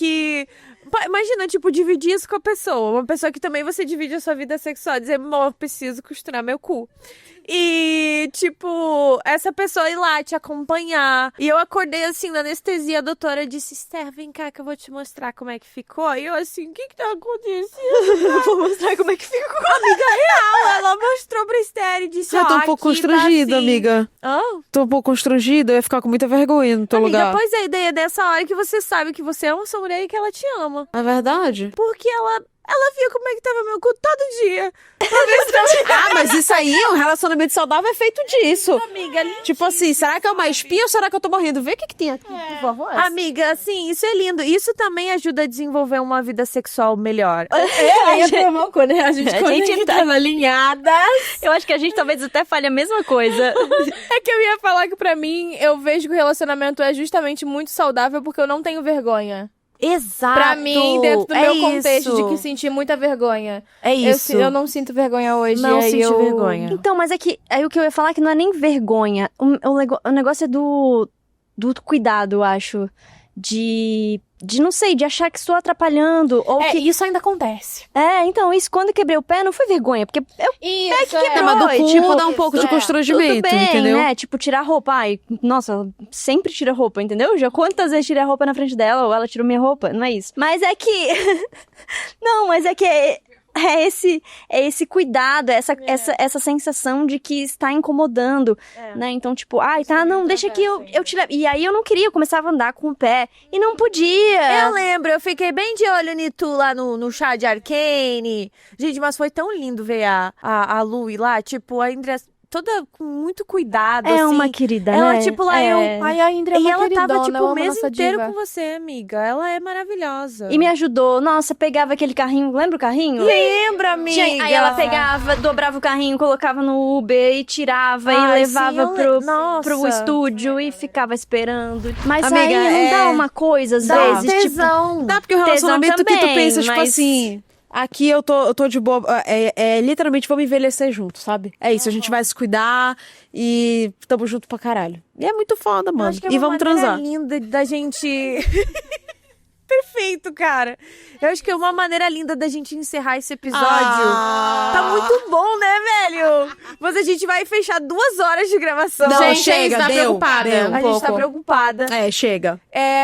Imagina, tipo, dividir isso com a pessoa. Uma pessoa que também você divide a sua vida sexual. Dizer, amor, preciso costurar meu cu. E, tipo, essa pessoa ir lá te acompanhar. E eu acordei, assim, na anestesia. A doutora disse, Esther, vem cá que eu vou te mostrar como é que ficou. E eu, assim, o que tá acontecendo? eu vou mostrar como é que ficou. Amiga real, ela mostrou pra Esther e disse, Eu tô um pouco aqui tá constrangida, assim. amiga. Hã? Tô um pouco constrangida, eu ia ficar com muita vergonha no teu Amiga, lugar. pois é, a ideia dessa hora que você sabe que você ama sua mulher e que ela te ama. É verdade? Porque ela via como é que tava meu cu todo dia. Ah, mas isso aí, um relacionamento saudável é feito disso. Amiga, Tipo assim, será que é uma espinha ou será que eu tô morrendo? Vê o que tem aqui, por favor. amiga, assim, isso é lindo. Isso também ajuda a desenvolver uma vida sexual melhor. Aí é provar quando a gente tá alinhada. Eu acho que a gente talvez até fale a mesma coisa. É que eu ia falar que pra mim, eu vejo que o relacionamento é justamente muito saudável porque eu não tenho vergonha. Exato. Pra mim, dentro do meu contexto isso. de que senti muita vergonha. É isso. Eu não sinto vergonha hoje. Não aí sinto eu... vergonha. Então, mas é que aí o que eu ia falar é que não é nem vergonha. O negócio é do cuidado, eu acho. De não sei, de achar que estou atrapalhando. Ou que... isso ainda acontece. Então, isso quando eu quebrei o pé não foi vergonha, porque eu Isso, que quebrou. Mas do cu tipo, dá um pouco de tudo constrangimento, bem, entendeu? né? Tipo, tirar roupa. Ai, nossa, sempre tira roupa, entendeu? Já quantas vezes tirei a roupa na frente dela, ou ela tirou minha roupa, não é isso. Mas é que... não, mas é que é esse cuidado, essa sensação de que está incomodando, né? Então, tipo, não, deixa que eu te levo. E aí eu não queria, eu começava a andar com o pé e não podia. Eu lembro, eu fiquei bem de olho em tu lá no chá de Arcane. Gente, mas foi tão lindo ver a Lu ir lá, tipo, a Indra toda com muito cuidado, É assim. uma querida, Ela, né? tipo, lá eu... Ai, a Indra é E uma ela tava, queridona, tipo, eu o amo mês nossa inteiro diva. com você, amiga. Ela é maravilhosa. E me ajudou. Nossa, pegava aquele carrinho, lembra o carrinho? Lembra, amiga? Aí ela pegava, dobrava o carrinho, colocava no Uber e tirava e Ai, levava sim, eu pro Nossa. estúdio e ficava esperando. Mas Amiga, aí não dá uma coisa, às Dá vezes, tipo... tesão. Dá, porque o relacionamento que tu também, pensa, tipo mas- assim... Aqui eu tô de boa. Literalmente vamos envelhecer junto, sabe? É isso, a gente vai se cuidar e tamo junto pra caralho. E é muito foda, Eu mano. acho que é E uma vamos maneira transar. linda da gente... Perfeito, cara. Eu acho que é uma maneira linda da gente encerrar esse episódio. Tá muito bom, né, velho? Mas a gente vai fechar 2 horas de gravação. Não, Gente, chega, a gente tá deu, preocupada. deu. Um A gente tá pouco. preocupada. É, chega.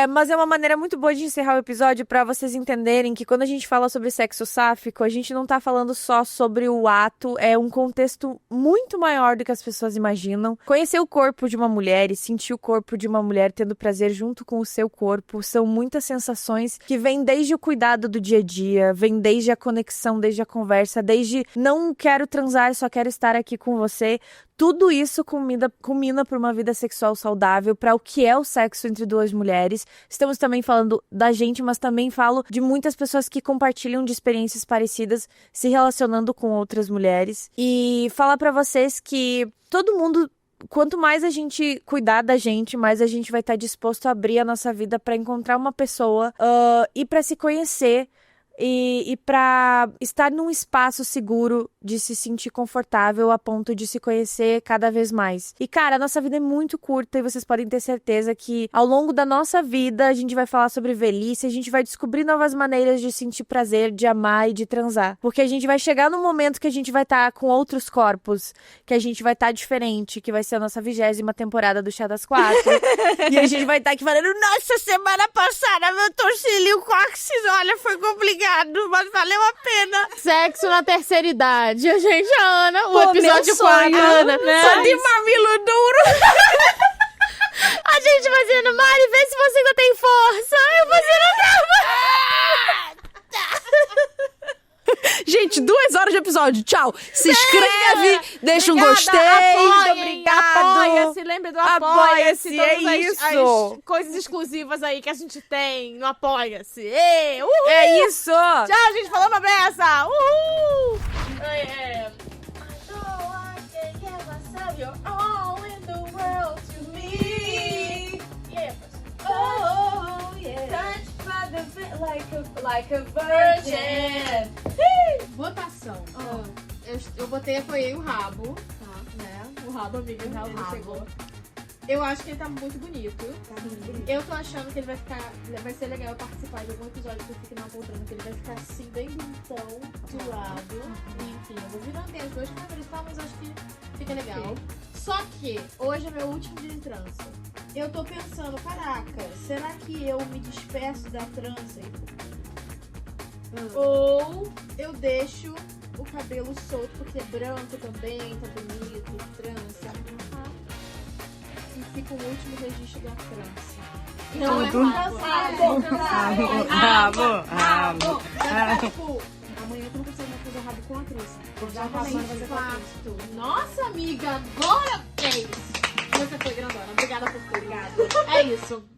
Mas é uma maneira muito boa de encerrar o episódio pra vocês entenderem que quando a gente fala sobre sexo sáfico, a gente não tá falando só sobre o ato, é um contexto muito maior do que as pessoas imaginam. Conhecer o corpo de uma mulher e sentir o corpo de uma mulher tendo prazer junto com o seu corpo são muitas sensações que vêm desde o cuidado do dia a dia, vem desde a conexão, desde a conversa, desde não quero transar, só quero estar aqui com você. Tudo isso culmina para uma vida sexual saudável, para o que é o sexo entre 2 mulheres. Estamos também falando da gente, mas também falo de muitas pessoas que compartilham de experiências parecidas, se relacionando com outras mulheres. E falar para vocês que todo mundo... Quanto mais a gente cuidar da gente, mais a gente vai estar disposto a abrir a nossa vida para encontrar uma pessoa e para se conhecer e pra estar num espaço seguro de se sentir confortável a ponto de se conhecer cada vez mais. E, cara, a nossa vida é muito curta e vocês podem ter certeza que ao longo da nossa vida a gente vai falar sobre velhice, a gente vai descobrir novas maneiras de sentir prazer, de amar e de transar. Porque a gente vai chegar num momento que a gente vai estar com outros corpos, que a gente vai estar diferente, que vai ser a nossa 20ª temporada do Chá das 4. E a gente vai estar aqui falando, nossa, semana passada meu torcilho cóccix, olha, foi complicado, mas valeu a pena. Sexo na terceira idade. A gente, a Ana, o Pô, episódio meu sonho, 4, Ana, né? Só de mamilo duro. A gente fazendo, Mari, vê se você ainda tem força. Eu fazendo Gente, 2 horas de episódio. Tchau. Se inscreve, deixa um gostei. Apoia-se, lembre do Apoia-se. Apoia-se, é Todas isso. as coisas exclusivas aí que a gente tem no Apoia-se. Ê, uhul! É isso. Tchau, gente. Falou uma beça. Uhul! You're all in the world to me. Yeah. Oh, yeah. Touched by the like a virgin. Votação. Eu botei, apoiei o rabo, tá? Né? O rabo, amiga, já o rabo. Chegou. Eu acho que ele tá muito bonito. Eu tô achando que ele vai ser legal eu participar de algum episódio que eu fique na poltrona, que ele vai ficar assim, bem bonitão, de lado. Enfim, eu vou virando as duas câmeras e tal, mas acho que fica legal. Só que hoje é meu último dia de trança. Eu tô pensando, caraca, será que eu me despeço da trança? Ou eu deixo o cabelo solto, porque é branco também, tá bonito, trança. E fica o último registro da trança. Não é rabo. Amanhã eu não consigo mais fazer rabo com a trança. Já Nossa, amiga, agora fez! Você foi grandona. Obrigada por tudo. É isso.